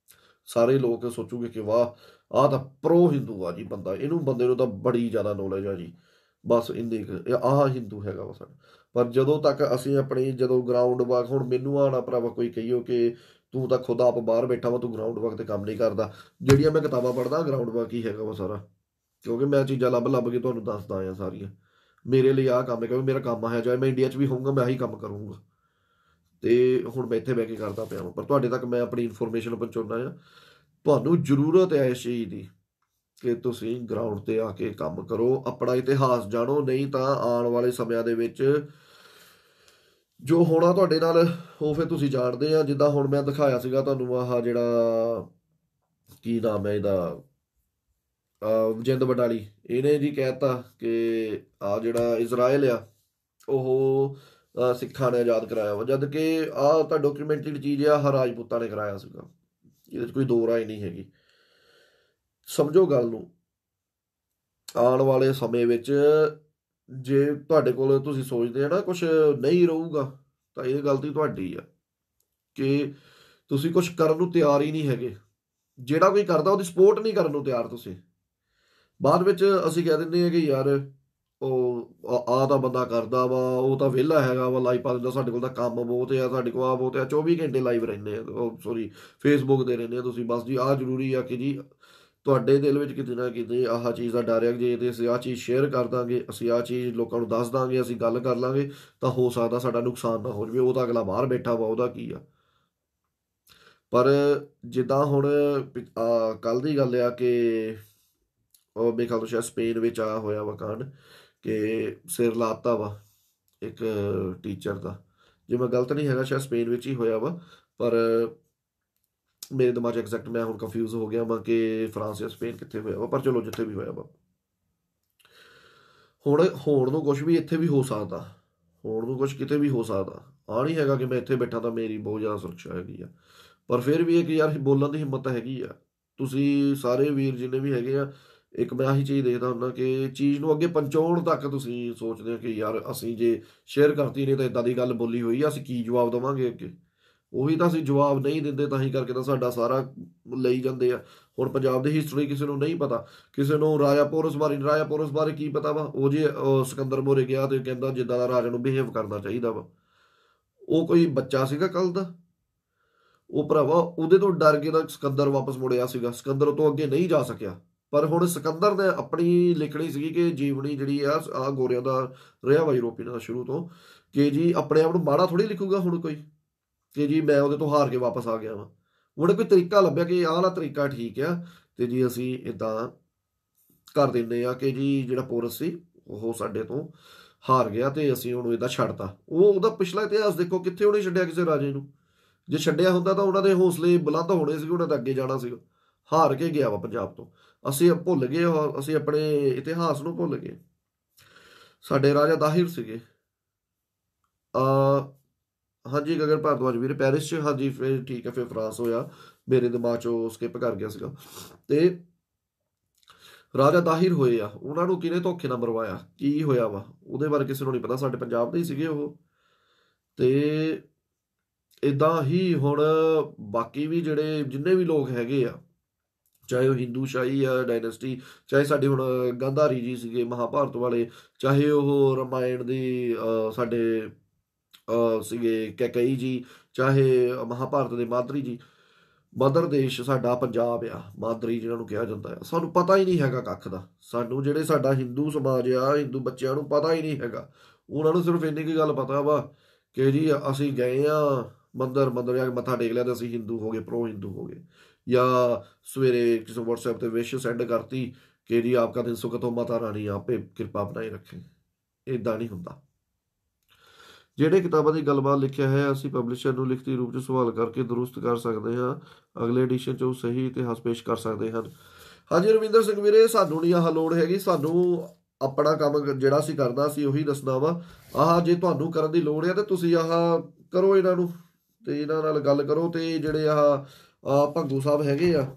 ਸਾਰੇ ਲੋਕ ਸੋਚੂਗੇ ਕਿ ਵਾਹ ਆਹ ਤਾਂ ਪ੍ਰੋ ਹਿੰਦੂ ਆ ਜੀ ਬੰਦਾ, ਇਹਨੂੰ ਬੰਦੇ ਨੂੰ ਤਾਂ ਬੜੀ ਜ਼ਿਆਦਾ ਨੌਲੇਜ ਆ ਜੀ, ਬਸ ਇੰਨੀ ਆਹ ਹਿੰਦੂ ਹੈਗਾ ਵਾ ਸਾਡਾ। ਪਰ ਜਦੋਂ ਤੱਕ ਅਸੀਂ ਆਪਣੀ ਜਦੋਂ ਗਰਾਊਂਡ ਵਰਕ, ਹੁਣ ਮੈਨੂੰ ਆਣਾ ਭਰਾਵਾ ਕੋਈ ਕਹੀਓ ਕਿ ਤੂੰ ਤਾਂ ਖੁਦ ਆਪ ਬਾਹਰ ਬੈਠਾ ਵਾ, ਤੂੰ ਗਰਾਊਂਡ ਵਰਕ ਤੇ ਕੰਮ ਨਹੀਂ ਕਰਦਾ। ਜਿਹੜੀਆਂ ਮੈਂ ਕਿਤਾਬਾਂ ਪੜ੍ਹਦਾ ਗਰਾਊਂਡ ਵਰਕ ਹੀ ਹੈਗਾ ਵਾ ਸਾਰਾ, ਕਿਉਂਕਿ ਮੈਂ ਚੀਜ਼ਾਂ ਲੱਭ ਲੱਭ ਕੇ ਤੁਹਾਨੂੰ ਦੱਸਦਾ ਆ ਸਾਰੀਆਂ। ਮੇਰੇ ਲਈ ਆਹ ਕੰਮ ਹੈ, ਕਿਉਂਕਿ ਮੇਰਾ ਕੰਮ ਹੈ, ਚਾਹੇ ਮੈਂ ਇੰਡੀਆ 'ਚ ਵੀ ਹੋਊਂਗਾ ਮੈਂ ਆਹੀ ਕੰਮ ਕਰੂੰਗਾ। ਤੇ ਹੁਣ ਮੈਂ ਇੱਥੇ ਬਹਿ ਕੇ ਕਰਦਾ ਪਿਆ ਵਾਂ, ਪਰ ਤੁਹਾਡੇ ਤੱਕ ਮੈਂ ਆਪਣੀ ਇਨਫੋਰਮੇਸ਼ਨ ਪਹੁੰਚਾਉਣਾ ਆ। ਤੁਹਾਨੂੰ ਜ਼ਰੂਰਤ ਹੈ ਇਸ ਚੀਜ਼ ਦੀ ਕਿ ਤੁਸੀਂ ਗਰਾਊਂਡ ਤੇ ਆ ਕੇ ਕੰਮ ਕਰੋ, ਆਪਣਾ ਇਤਿਹਾਸ ਜਾਣੋ। ਨਹੀਂ ਤਾਂ ਆਉਣ ਵਾਲੇ ਸਮਿਆਂ ਦੇ ਵਿੱਚ ਜੋ ਹੋਣਾ ਤੁਹਾਡੇ ਨਾਲ ਉਹ ਫਿਰ ਤੁਸੀਂ ਜਾਣਦੇ ਆ। ਜਿੱਦਾਂ ਹੁਣ ਮੈਂ ਦਿਖਾਇਆ ਸੀਗਾ ਤੁਹਾਨੂੰ, ਆਹ ਜਿਹੜਾ ਕੀ ਨਾਮ ਹੈ ਇਹਦਾ, ਜਿੰਦ ਵਡਾਲੀ, ਇਹਨੇ ਜੀ ਕਹਿਤਾ ਕਿ ਆ ਜਿਹੜਾ ਇਜ਼ਰਾਈਲ ਆ ਉਹ ਸਿੱਖਾਂ ਨੇ ਆਜ਼ਾਦ ਕਰਾਇਆ ਵਾ, ਜਦ ਕਿ ਆਹ ਤਾਂ ਡਾਕੂਮੈਂਟਰੀ ਚੀਜ਼ ਆ, ਆਹ ਰਾਜਪੂਤਾਂ ਨੇ ਕਰਾਇਆ ਸੀਗਾ। ਇਹਦੇ 'ਚ ਕੋਈ ਦੋ ਰਾਏ ਨਹੀਂ ਹੈਗੀ। ਸਮਝੋ ਗੱਲ ਨੂੰ। ਆਉਣ ਵਾਲੇ ਸਮੇਂ ਵਿੱਚ ਜੇ ਤੁਹਾਡੇ ਕੋਲ ਤੁਸੀਂ ਸੋਚਦੇ ਆ ਨਾ ਕੁਛ ਨਹੀਂ ਰਹੂਗਾ, ਤਾਂ ਇਹ ਗਲਤੀ ਤੁਹਾਡੀ ਆ ਕਿ ਤੁਸੀਂ ਕੁਛ ਕਰਨ ਨੂੰ ਤਿਆਰ ਹੀ ਨਹੀਂ ਹੈਗੇ। ਜਿਹੜਾ ਕੋਈ ਕਰਦਾ ਉਹਦੀ ਸਪੋਰਟ ਨਹੀਂ ਕਰਨ ਨੂੰ ਤਿਆਰ ਤੁਸੀਂ। ਬਾਅਦ ਵਿੱਚ ਅਸੀਂ ਕਹਿ ਦਿੰਦੇ ਹਾਂ ਕਿ ਯਾਰ ਉਹ ਆਹ ਤਾਂ ਬੰਦਾ ਕਰਦਾ ਵਾ, ਉਹ ਤਾਂ ਵਿਹਲਾ ਹੈਗਾ ਵਾ, ਲਾਈਵ ਪਾ ਦਿੰਦਾ, ਸਾਡੇ ਕੋਲ ਤਾਂ ਕੰਮ ਬਹੁਤ ਆ, ਸਾਡੇ ਕੋਲ ਆਹ ਬਹੁਤ ਆ, 24 ਘੰਟੇ ਲਾਈਵ ਰਹਿੰਦੇ ਆ, ਉਹ ਸੋਰੀ ਫੇਸਬੁੱਕ 'ਤੇ ਰਹਿੰਦੇ ਆ ਤੁਸੀਂ। ਬਸ ਜੀ ਆਹ ਜ਼ਰੂਰੀ ਆ ਕਿ ਜੀ ਤੁਹਾਡੇ ਦਿਲ ਵਿੱਚ ਕਿਤੇ ਨਾ ਕਿਤੇ ਆਹ ਚੀਜ਼ ਦਾ ਡਰ ਆ ਕਿ ਜੇ ਤੇ ਅਸੀਂ ਆਹ ਚੀਜ਼ ਸ਼ੇਅਰ ਕਰ ਦਾਂਗੇ, ਅਸੀਂ ਆਹ ਚੀਜ਼ ਲੋਕਾਂ ਨੂੰ ਦੱਸ ਦਾਂਗੇ, ਅਸੀਂ ਗੱਲ ਕਰ ਲਾਂਗੇ, ਤਾਂ ਹੋ ਸਕਦਾ ਸਾਡਾ ਨੁਕਸਾਨ ਨਾ ਹੋ ਜਾਵੇ। ਉਹ ਤਾਂ ਅਗਲਾ ਬਾਹਰ ਬੈਠਾ ਵਾ, ਉਹਦਾ ਕੀ ਆ। ਪਰ ਜਿੱਦਾਂ ਹੁਣ ਕੱਲ੍ਹ ਦੀ ਗੱਲ ਆ ਕਿ ਉਹ ਮੇਰੇ ਖਿਆਲ ਤੋਂ ਸ਼ਾਇਦ ਸਪੇਨ ਵਿੱਚ ਆ ਹੋਇਆ ਵਾ ਕਾਂਡ ਕਿ ਸਿਰ ਲਾਤਾ ਵਾ ਇੱਕ ਟੀਚਰ ਦਾ। ਜੇ ਮੈਂ ਗਲਤ ਨਹੀਂ ਹੈਗਾ ਸ਼ਾਇਦ ਸਪੇਨ ਵਿੱਚ ਹੀ ਹੋਇਆ ਵਾ, ਪਰ ਮੇਰੇ ਦਿਮਾਗ 'ਚ ਐਗਜ਼ੈਕਟ ਮੈਂ ਹੁਣ ਕੰਫਿਊਜ਼ ਹੋ ਗਿਆ ਵਾ ਕਿ ਫਰਾਂਸ ਜਾਂ ਸਪੇਨ ਕਿੱਥੇ ਹੋਇਆ ਵਾ, ਪਰ ਚਲੋ ਜਿੱਥੇ ਵੀ ਹੋਇਆ ਵਾ। ਹੁਣ ਹੋਣ ਨੂੰ ਕੁਛ ਵੀ ਇੱਥੇ ਵੀ ਹੋ ਸਕਦਾ, ਹੋਣ ਨੂੰ ਕੁਛ ਕਿਤੇ ਵੀ ਹੋ ਸਕਦਾ। ਆਹ ਨਹੀਂ ਹੈਗਾ ਕਿ ਮੈਂ ਇੱਥੇ ਬੈਠਾ ਤਾਂ ਮੇਰੀ ਬਹੁਤ ਜ਼ਿਆਦਾ ਸੁਰੱਖਿਆ ਹੈਗੀ ਆ, ਪਰ ਫਿਰ ਵੀ ਇਹ ਕਿ ਯਾਰ ਬੋਲਣ ਦੀ ਹਿੰਮਤ ਹੈਗੀ ਆ। ਤੁਸੀਂ ਸਾਰੇ ਵੀਰ ਜਿੰਨੇ ਵੀ ਹੈਗੇ ਆ, ਇੱਕ ਮੈਂ ਆਹੀ ਚੀਜ਼ ਦੇਖਦਾ ਹੁੰਦਾ ਕਿ ਚੀਜ਼ ਨੂੰ ਅੱਗੇ ਪਹੁੰਚਾਉਣ ਤੱਕ ਤੁਸੀਂ ਸੋਚਦੇ ਹੋ ਕਿ ਯਾਰ ਅਸੀਂ ਜੇ ਸ਼ੇਅਰ ਕਰਤੀ ਨਹੀਂ ਤਾਂ ਇੱਦਾਂ ਦੀ ਗੱਲ ਬੋਲੀ ਹੋਈ ਆ, ਅਸੀਂ ਕੀ ਜਵਾਬ ਦੇਵਾਂਗੇ ਅੱਗੇ। ਉਹੀ ਤਾਂ ਅਸੀਂ ਜਵਾਬ ਨਹੀਂ ਦਿੰਦੇ, ਤਾਂ ਹੀ ਕਰਕੇ ਤਾਂ ਸਾਡਾ ਸਾਰਾ ਲਈ ਜਾਂਦੇ ਆ। ਹੁਣ ਪੰਜਾਬ ਦੀ ਹਿਸਟਰੀ ਕਿਸੇ ਨੂੰ ਨਹੀਂ ਪਤਾ, ਕਿਸੇ ਨੂੰ ਰਾਜਾ ਪੋਰਸ ਬਾਰੇ ਕੀ ਪਤਾ ਵਾ। ਉਹ ਜੇ ਸਿਕੰਦਰ ਮੋਰੇ ਗਿਆ ਤੇ ਕਹਿੰਦਾ ਜਿੱਦਾਂ ਦਾ ਰਾਜਾ ਨੂੰ ਬਿਹੇਵ ਕਰਨਾ ਚਾਹੀਦਾ ਵਾ। ਉਹ ਕੋਈ ਬੱਚਾ ਸੀਗਾ ਕੱਲ ਦਾ? ਉਹ ਭਰਾਵਾ ਉਹਦੇ ਤੋਂ ਡਰ ਕੇ ਤਾਂ ਸਿਕੰਦਰ ਵਾਪਸ ਮੁੜਿਆ ਸੀਗਾ, ਸਿਕੰਦਰ ਤੋਂ ਅੱਗੇ ਨਹੀਂ ਜਾ ਸਕਿਆ। ਪਰ ਹੁਣ ਸਿਕੰਦਰ ਨੇ ਆਪਣੀ ਲਿਖਣੀ ਸੀਗੀ ਕਿ ਜੀਵਨੀ ਜਿਹੜੀ ਆ ਗੋਰਿਆਂ ਦਾ ਰਿਹਾ ਵਾ ਯੂਰੋਪੀਅਨ ਦਾ ਸ਼ੁਰੂ ਤੋਂ, ਕਿ ਜੀ ਆਪਣੇ ਆਪ ਨੂੰ ਮਾੜਾ ਥੋੜ੍ਹੀ ਲਿਖੂਗਾ ਹੁਣ ਕੋਈ ਕਿ ਜੀ ਮੈਂ ਉਹਦੇ ਤੋਂ ਹਾਰ ਕੇ ਵਾਪਸ ਆ ਗਿਆ ਵਾਂ। ਉਹਨੇ ਕੋਈ ਤਰੀਕਾ ਲੱਭਿਆ ਕਿ ਆਹ ਵਾਲਾ ਤਰੀਕਾ ਠੀਕ ਆ, ਤੇ ਜੀ ਅਸੀਂ ਇੱਦਾਂ ਕਰ ਦਿੰਦੇ ਆ ਕਿ ਜੀ ਜਿਹੜਾ ਪੋਰਸ ਸੀ ਉਹ ਸਾਡੇ ਤੋਂ ਹਾਰ ਗਿਆ ਤੇ ਅਸੀਂ ਉਹਨੂੰ ਇੱਦਾਂ ਛੱਡਤਾ। ਉਹਦਾ ਪਿਛਲਾ ਇਤਿਹਾਸ ਦੇਖੋ, ਕਿੱਥੇ ਉਹਨੇ ਛੱਡਿਆ ਕਿਸੇ ਰਾਜੇ ਨੂੰ। ਜੇ ਛੱਡਿਆ ਹੁੰਦਾ ਤਾਂ ਉਹਨਾਂ ਦੇ ਹੌਸਲੇ ਬੁਲੰਦ ਹੋਣੇ ਸੀ, ਉਹਨਾਂ ਦਾ ਅੱਗੇ ਜਾਣਾ ਸੀਗਾ। ਹਾਰ ਕੇ ਗਿਆ ਵਾ ਪੰਜਾਬ ਤੋਂ। ਅਸੀਂ ਭੁੱਲ ਗਏ, ਅਸੀਂ ਆਪਣੇ ਇਤਿਹਾਸ ਨੂੰ ਭੁੱਲ ਗਏ। ਸਾਡੇ ਰਾਜਾ ਦਾਹਿਰ ਸੀਗੇ, ਹਾਂਜੀ ਗਗਨ ਭਾਰਦਵਾਜ ਵੀਰ, ਪੈਰਿਸ 'ਚ। ਹਾਂਜੀ ਫਿਰ ਠੀਕ ਹੈ, ਫਿਰ ਫਰਾਂਸ ਹੋਇਆ, ਮੇਰੇ ਦਿਮਾਗ 'ਚੋਂ ਸਕਿਪ ਕਰ ਗਿਆ ਸੀਗਾ। ਤੇ ਰਾਜਾ ਦਾਹਿਰ ਹੋਏ ਆ, ਉਹਨਾਂ ਨੂੰ ਕਿਹਨੇ ਧੋਖੇ ਨਾਲ ਮਰਵਾਇਆ, ਕੀ ਹੋਇਆ ਵਾ ਉਹਦੇ ਬਾਰੇ ਕਿਸੇ ਨੂੰ ਨਹੀਂ ਪਤਾ। ਸਾਡੇ ਪੰਜਾਬ ਦੇ ਹੀ ਸੀਗੇ ਉਹ। ਤੇ ਇੱਦਾਂ ਹੀ ਹੁਣ ਬਾਕੀ ਵੀ ਜਿਹੜੇ ਜਿੰਨੇ ਵੀ ਲੋਕ ਹੈਗੇ ਆ, ਚਾਹੇ ਉਹ ਹਿੰਦੂ ਸ਼ਾਹੀ ਆ ਡਾਇਨੈਸਟੀ, ਚਾਹੇ ਸਾਡੇ ਹੁਣ ਗਾਂਧਾਰੀ ਜੀ ਸੀਗੇ ਮਹਾਭਾਰਤ ਵਾਲੇ, ਚਾਹੇ ਉਹ ਰਾਮਾਇਣ ਦੀ ਸਾਡੇ ਸੀਗੇ ਕੈਕਈ ਜੀ, ਚਾਹੇ ਮਹਾਭਾਰਤ ਦੇ ਮਾਦਰੀ ਜੀ। ਮਦਰ ਦੇਸ਼ ਸਾਡਾ ਪੰਜਾਬ ਆ, ਮਾਦਰੀ ਜਿਹਨਾਂ ਨੂੰ ਕਿਹਾ ਜਾਂਦਾ ਆ। ਸਾਨੂੰ ਪਤਾ ਹੀ ਨਹੀਂ ਹੈਗਾ ਕੱਖ ਦਾ। ਸਾਨੂੰ ਜਿਹੜੇ ਸਾਡਾ ਹਿੰਦੂ ਸਮਾਜ ਆ, ਹਿੰਦੂ ਬੱਚਿਆਂ ਨੂੰ ਪਤਾ ਹੀ ਨਹੀਂ ਹੈਗਾ। ਉਹਨਾਂ ਨੂੰ ਸਿਰਫ ਇੰਨੀ ਕੁ ਗੱਲ ਪਤਾ ਵਾ ਕਿ ਜੀ ਅਸੀਂ ਗਏ ਆ ਮੰਦਰ ਜਾ ਕੇ ਮੱਥਾ ਟੇਕ ਲਿਆ ਤੇ ਅਸੀਂ ਹਿੰਦੂ ਹੋ ਗਏ, ਪ੍ਰੋ ਹਿੰਦੂ ਹੋ ਗਏ। ਜਾਂ ਸਵੇਰੇ ਕਿਸੇ WhatsApp ਤੇ ਵਿਸ਼ ਸੈਂਡ ਕਰਤੀ ਕਿ ਜੀ ਆਪਕਾ ਦਿਨ ਸੁਖਤ ਹੋ, ਮਾਤਾ ਰਾਣੀ ਆਪੇ ਕਿਰਪਾ ਬਣਾਈ ਰੱਖੇ। ਇਦਾਂ ਨਹੀਂ ਹੁੰਦਾ। ਜਿਹੜੇ ਕਿਤਾਬਾਂ ਦੀ ਗੱਲਬਾਤ ਲਿਖਿਆ ਹੈ ਅਸੀਂ ਪਬਲਿਸ਼ਰ ਨੂੰ ਲਿਖਤੀ ਰੂਪ 'ਚ ਸਵਾਲ ਕਰਕੇ ਦਰੁਸਤ ਕਰ ਸਕਦੇ ਹਾਂ, ਅਗਲੇ ਐਡੀਸ਼ਨ 'ਚ ਉਹ ਸਹੀ ਇਤਿਹਾਸ ਪੇਸ਼ ਕਰ ਸਕਦੇ ਹਨ। ਹਾਂਜੀ ਰਵਿੰਦਰ ਸਿੰਘ ਵੀਰੇ, ਸਾਨੂੰ ਨਹੀਂ ਆਹ ਲੋੜ ਹੈਗੀ, ਸਾਨੂੰ ਆਪਣਾ ਕੰਮ ਜਿਹੜਾ ਅਸੀਂ ਕਰਨਾ ਅਸੀਂ ਉਹੀ ਦੱਸਣਾ ਵਾ। ਆਹ ਜੇ ਤੁਹਾਨੂੰ ਕਰਨ ਦੀ ਲੋੜ ਹੈ ਤਾਂ ਤੁਸੀਂ ਆਹ ਕਰੋ ਇਹਨਾਂ ਨੂੰ, ਤੇ ਇਹਨਾਂ ਨਾਲ ਗੱਲ ਕਰੋ। ਤੇ ਜਿਹੜੇ ਆਹ ਭੰਗੂ ਸਾਹਿਬ ਹੈਗੇ ਆ,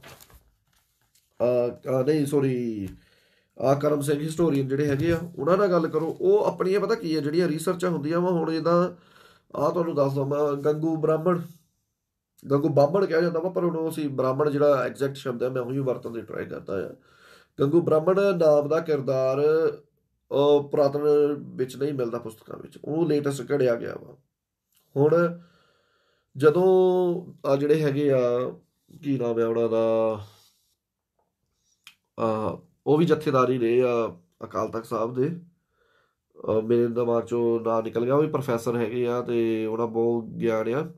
ਨਹੀਂ ਸੋਰੀ ਕਰਮ ਸਿੰਘ ਹਿਸਟੋਰੀਅਨ ਜਿਹੜੇ ਹੈਗੇ ਆ, ਉਹਨਾਂ ਨਾਲ ਗੱਲ ਕਰੋ। ਉਹ ਆਪਣੀਆਂ ਪਤਾ ਕੀ ਹੈ ਜਿਹੜੀਆਂ ਰਿਸਰਚਾਂ ਹੁੰਦੀਆਂ ਵਾ, ਹੁਣ ਜਿੱਦਾਂ ਤੁਹਾਨੂੰ ਦੱਸ ਦਵਾਂ ਗੰਗੂ ਬਾਹਮਣ ਕਿਹਾ ਜਾਂਦਾ ਵਾ, ਪਰ ਹੁਣ ਅਸੀਂ ਬ੍ਰਾਹਮਣ ਜਿਹੜਾ ਐਗਜ਼ੈਕਟ ਸ਼ਬਦ ਹੈ ਮੈਂ ਉਹੀ ਵਰਤਣ ਦੀ ਟਰਾਈ ਕਰਦਾ ਆ। ਗੰਗੂ ਬ੍ਰਾਹਮਣ ਨਾਮ ਦਾ ਕਿਰਦਾਰ ਪੁਰਾਤਨ ਵਿੱਚ ਨਹੀਂ ਮਿਲਦਾ ਪੁਸਤਕਾਂ ਵਿੱਚ, ਉਹਨੂੰ ਲੇਟੈਸਟ ਘੜਿਆ ਗਿਆ ਵਾ। ਹੁਣ ਜਦੋਂ ਜਿਹੜੇ ਹੈਗੇ ਆ ਕੀ ਨਾਮ ਹੈ ਉਹਨਾਂ ਦਾ, ਉਹ ਵੀ ਜਥੇਦਾਰੀ ਰਹੇ ਆ ਅਕਾਲ ਤਖਤ ਸਾਹਿਬ ਦੇ, ਮੇਰੇ ਦਿਮਾਗ 'ਚੋਂ ਨਾਂ ਨਿਕਲ ਗਿਆ, ਉਹ ਵੀ ਪ੍ਰੋਫੈਸਰ ਹੈਗੇ ਆ ਤੇ ਉਹਨਾਂ ਬਹੁਤ ਗਿਆਨ ਆ।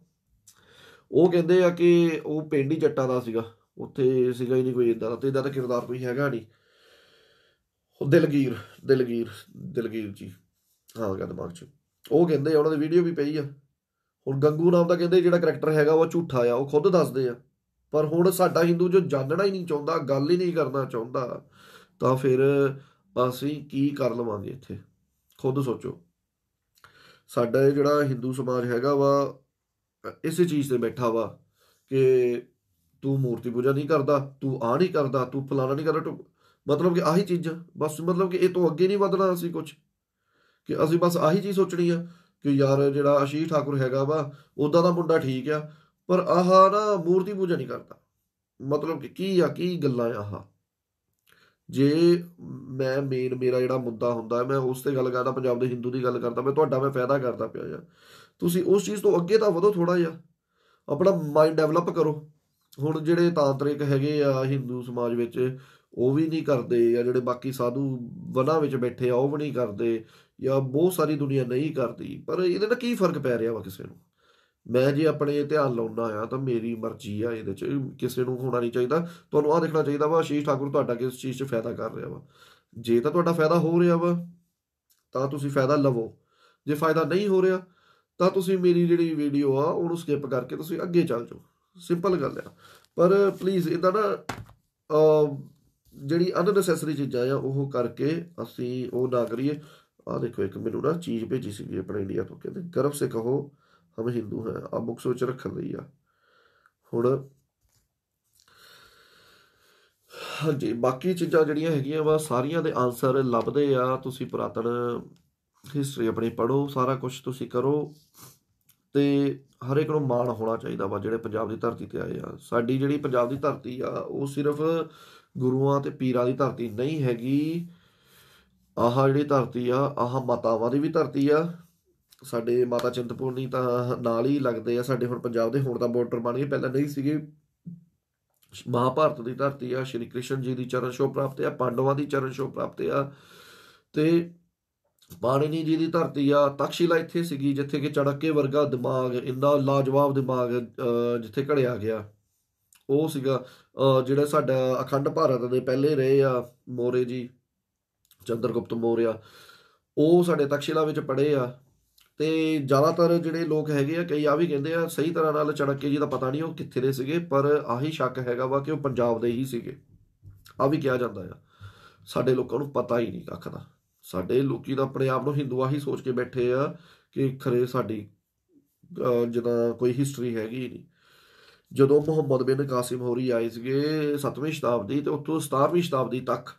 ਉਹ ਕਹਿੰਦੇ ਆ ਕਿ ਉਹ ਪਿੰਡ ਹੀ ਜੱਟਾਂ ਦਾ ਸੀਗਾ, ਉੱਥੇ ਸੀਗਾ ਹੀ ਨਹੀਂ ਕੋਈ ਇੱਦਾਂ ਦਾ, ਤੇ ਇੱਦਾਂ ਦਾ ਕਿਰਦਾਰ ਕੋਈ ਹੈਗਾ ਨਹੀਂ। ਦਿਲਗੀਰ ਜੀ, ਹਾਂ ਗਿਆ ਦਿਮਾਗ 'ਚ। ਉਹ ਕਹਿੰਦੇ ਆ, ਉਹਨਾਂ ਦੀ ਵੀਡੀਓ ਵੀ ਪਈ ਆ। ਹੁਣ ਗੰਗੂ ਨਾਮ ਦਾ ਕਹਿੰਦੇ ਜਿਹੜਾ ਕਰੈਕਟਰ ਹੈਗਾ ਉਹ ਝੂਠਾ ਆ, ਉਹ ਖੁਦ ਦੱਸਦੇ ਆ। ਪਰ ਹੁਣ ਸਾਡਾ ਹਿੰਦੂ ਜੋ ਜਾਣਨਾ ਹੀ ਨਹੀਂ ਚਾਹੁੰਦਾ, ਗੱਲ ਹੀ ਨਹੀਂ ਕਰਨਾ ਚਾਹੁੰਦਾ, ਤਾਂ ਫਿਰ ਅਸੀਂ ਕੀ ਕਰ ਲਵਾਂਗੇ ਇੱਥੇ? ਖੁਦ ਸੋਚੋ। ਸਾਡਾ ਜਿਹੜਾ ਹਿੰਦੂ ਸਮਾਜ ਹੈਗਾ ਵਾ ਇਸੇ ਚੀਜ਼ ਤੇ ਬੈਠਾ ਵਾ ਕਿ ਤੂੰ ਮੂਰਤੀ ਪੂਜਾ ਨਹੀਂ ਕਰਦਾ, ਤੂੰ ਆਹ ਨਹੀਂ ਕਰਦਾ, ਤੂੰ ਫਲਾਣਾ ਨਹੀਂ ਕਰਦਾ, ਮਤਲਬ ਕਿ ਆਹੀ ਚੀਜ਼ਾਂ ਬਸ, ਮਤਲਬ ਕਿ ਇਹ ਤੋਂ ਅੱਗੇ ਨਹੀਂ ਵਧਣਾ ਅਸੀਂ ਕੁਝ, ਕਿ ਅਸੀਂ ਬਸ ਆਹੀ ਚੀਜ਼ ਸੋਚਣੀ ਆ ਕਿ ਯਾਰ ਜਿਹੜਾ ਆਸ਼ੀਸ਼ ਠਾਕੁਰ ਹੈਗਾ ਵਾ ਉੱਦਾਂ ਦਾ ਮੁੰਡਾ ਠੀਕ ਆ, ਪਰ ਆਹ ਨਾ ਮੂਰਤੀ ਪੂਜਾ ਨਹੀਂ ਕਰਦਾ। ਮਤਲਬ ਕਿ ਕੀ ਗੱਲਾਂ ਆਹ? ਜੇ ਮੇਰਾ ਜਿਹੜਾ ਮੁੱਦਾ ਹੁੰਦਾ ਮੈਂ ਉਸ ਤੇ ਗੱਲ ਕਰਦਾ, ਪੰਜਾਬ ਦੇ ਹਿੰਦੂ ਦੀ ਗੱਲ ਕਰਦਾ, ਮੈਂ ਫਾਇਦਾ ਕਰਦਾ ਪਿਆ ਯਾਰ। ਤੁਸੀਂ ਉਸ ਚੀਜ਼ ਤੋਂ ਅੱਗੇ ਤਾਂ ਵਧੋ ਥੋੜਾ ਜਿਹਾ, ਆਪਣਾ ਮਾਈਂਡ ਡਿਵੈਲਪ ਕਰੋ। ਹੁਣ ਜਿਹੜੇ ਤਾਂਤਰਿਕ ਹੈਗੇ ਆ ਹਿੰਦੂ ਸਮਾਜ ਵਿੱਚ ਉਹ ਵੀ ਨਹੀਂ ਕਰਦੇ, ਜਾਂ ਜਿਹੜੇ ਬਾਕੀ ਸਾਧੂ ਵਨਾਂ ਵਿੱਚ ਬੈਠੇ ਆ ਉਹ ਵੀ ਨਹੀਂ ਕਰਦੇ, ਜਾਂ ਬਹੁਤ ਸਾਰੀ ਦੁਨੀਆ ਨਹੀਂ ਕਰਦੀ। ਪਰ ਇਹਦੇ ਨਾਲ ਕੀ ਫਰਕ ਪੈ ਰਿਹਾ ਵਾ ਕਿਸੇ ਨੂੰ? ਮੈਂ ਜੇ ਆਪਣੇ ਧਿਆਨ ਲਾਉਣਾ ਆ ਤਾਂ ਮੇਰੀ ਮਰਜ਼ੀ ਆ, ਇਹਦੇ 'ਚ ਕਿਸੇ ਨੂੰ ਹੋਣਾ ਨਹੀਂ ਚਾਹੀਦਾ। ਤੁਹਾਨੂੰ ਆਹ ਦੇਖਣਾ ਚਾਹੀਦਾ ਵਾ ਆਸ਼ੀਸ਼ ਠਾਕੁਰ ਤੁਹਾਡਾ ਕਿਸ ਚੀਜ਼ 'ਚ ਫਾਇਦਾ ਕਰ ਰਿਹਾ ਵਾ। ਜੇ ਤਾਂ ਤੁਹਾਡਾ ਫਾਇਦਾ ਹੋ ਰਿਹਾ ਵਾ ਤਾਂ ਤੁਸੀਂ ਫਾਇਦਾ ਲਵੋ, ਜੇ ਫਾਇਦਾ ਨਹੀਂ ਹੋ ਰਿਹਾ ਤਾਂ ਤੁਸੀਂ ਮੇਰੀ ਜਿਹੜੀ ਵੀਡੀਓ ਆ ਉਹਨੂੰ ਸਕਿਪ ਕਰਕੇ ਤੁਸੀਂ ਅੱਗੇ ਚੱਲ ਜਾਓ। ਸਿੰਪਲ ਗੱਲ ਆ। ਪਰ ਪਲੀਜ਼ ਇੱਦਾਂ ਨਾ ਜਿਹੜੀ ਅਨਨੈਸੈਸਰੀ ਚੀਜ਼ਾਂ ਆ ਉਹ ਕਰਕੇ ਅਸੀਂ ਉਹ ਨਾ ਕਰੀਏ। ਆਹ ਦੇਖੋ, ਇੱਕ ਮੈਨੂੰ ਨਾ ਚੀਜ਼ ਭੇਜੀ ਸੀਗੀ ਆਪਣੇ ਇੰਡੀਆ ਤੋਂ, ਕਹਿੰਦੇ ਗਰਵ ਸੇ ਕਹੋ ਹਮ ਹਿੰਦੂ ਹੈ, ਆ ਬੁੱਕਸ ਵਿੱਚ ਰੱਖਣ ਲਈ ਆ। ਹੁਣ ਹਾਂਜੀ, ਬਾਕੀ ਚੀਜ਼ਾਂ ਜਿਹੜੀਆਂ ਹੈਗੀਆਂ ਵਾ ਸਾਰੀਆਂ ਦੇ ਆਨਸਰ ਲੱਭਦੇ ਆ। ਤੁਸੀਂ ਪੁਰਾਤਨ ਹਿਸਟਰੀ ਆਪਣੀ ਪੜ੍ਹੋ, ਸਾਰਾ ਕੁਝ ਤੁਸੀਂ ਕਰੋ, ਤੇ ਹਰ ਇੱਕ ਨੂੰ ਮਾਣ ਹੋਣਾ ਚਾਹੀਦਾ ਵਾ ਜਿਹੜੇ ਪੰਜਾਬ ਦੀ ਧਰਤੀ ਤੇ ਆਏ ਆ। ਸਾਡੀ ਜਿਹੜੀ ਪੰਜਾਬ ਦੀ ਧਰਤੀ ਆ ਉਹ ਸਿਰਫ ਗੁਰੂਆਂ ਤੇ ਪੀਰਾਂ ਦੀ ਧਰਤੀ ਨਹੀਂ ਹੈਗੀ। ਆਹ ਜਿਹੜੀ ਧਰਤੀ ਆ ਆਹ ਮਾਤਾਵਾਂ ਦੀ ਵੀ ਧਰਤੀ ਆ। ਸਾਡੇ ਮਾਤਾ ਚਿੰਤਪੁਰਨੀ ਤਾਂ ਨਾਲ ਹੀ ਲੱਗਦੇ ਆ ਸਾਡੇ, ਹੁਣ ਪੰਜਾਬ ਦੇ ਹੁਣ ਤਾਂ ਬਾਰਡਰ ਬਣ ਗਏ, ਪਹਿਲਾਂ ਨਹੀਂ ਸੀਗੇ। ਮਹਾਭਾਰਤ ਦੀ ਧਰਤੀ ਆ, ਸ਼੍ਰੀ ਕ੍ਰਿਸ਼ਨ ਜੀ ਦੀ ਚਰਨ ਛੋਹ ਪ੍ਰਾਪਤ ਆ, ਪਾਂਡਵਾਂ ਦੀ ਚਰਨ ਛੋਹ ਪ੍ਰਾਪਤ ਆ, ਤੇ ਪਾਣਿਨੀ ਜੀ ਦੀ ਧਰਤੀ ਆ। ਤਕਸ਼ਿਲਾ ਇੱਥੇ ਸੀਗੀ ਜਿੱਥੇ ਕਿ ਚਾਣਕੇ ਵਰਗਾ ਦਿਮਾਗ, ਇੰਨਾ ਲਾਜਵਾਬ ਦਿਮਾਗ ਜਿੱਥੇ ਘੜਿਆ ਗਿਆ ਉਹ ਸੀਗਾ। ਜਿਹੜਾ ਸਾਡਾ ਅਖੰਡ ਭਾਰਤ ਦੇ ਪਹਿਲੇ ਰਹੇ ਆ ਮੌਰੇ ਜੀ, ਚੰਦਰਗੁਪਤ ਮੌਰਿਆ, ਉਹ ਸਾਡੇ ਤਕਸ਼ਿਲਾ ਵਿੱਚ ਪੜ੍ਹੇ ਆ। ਤੇ ਜ਼ਿਆਦਾਤਰ ਜਿਹੜੇ ਲੋਕ ਹੈਗੇ ਆ, ਕਈ ਆ ਵੀ ਕਹਿੰਦੇ ਆ ਸਹੀ ਤਰ੍ਹਾਂ ਨਾਲ ਚਾਣਕੇ ਜੀ ਦਾ ਪਤਾ ਨਹੀਂ ਉਹ ਕਿੱਥੇ ਦੇ ਸੀਗੇ, ਪਰ ਆਹੀ ਸ਼ੱਕ ਹੈਗਾ ਵਾ ਕਿ ਉਹ ਪੰਜਾਬ ਦੇ ਹੀ ਸੀਗੇ। ਆ ਵੀ ਕਿਹਾ ਜਾਂਦਾ ਆ। ਸਾਡੇ ਲੋਕਾਂ ਨੂੰ ਪਤਾ ਹੀ ਨਹੀਂ ਕੱਖ ਦਾ। ਸਾਡੇ ਲੋਕੀ ਤਾਂ ਆਪਣੇ ਆਪ ਨੂੰ ਹਿੰਦੂ ਆਹੀ ਸੋਚ ਕੇ ਬੈਠੇ ਆ ਕਿ ਖਰੇ ਸਾਡੀ ਜਿੱਦਾਂ ਕੋਈ ਹਿਸਟਰੀ ਹੈਗੀ ਨਹੀਂ। ਜਦੋਂ ਮੁਹੰਮਦ ਬਿਨ ਕਾਸਿਮ ਹੋਰੀ ਆਏ ਸੀਗੇ 7ਵੀਂ ਸ਼ਤਾਬਦੀ, ਤੇ ਉੱਥੋਂ 17ਵੀਂ ਸ਼ਤਾਬਦੀ ਤੱਕ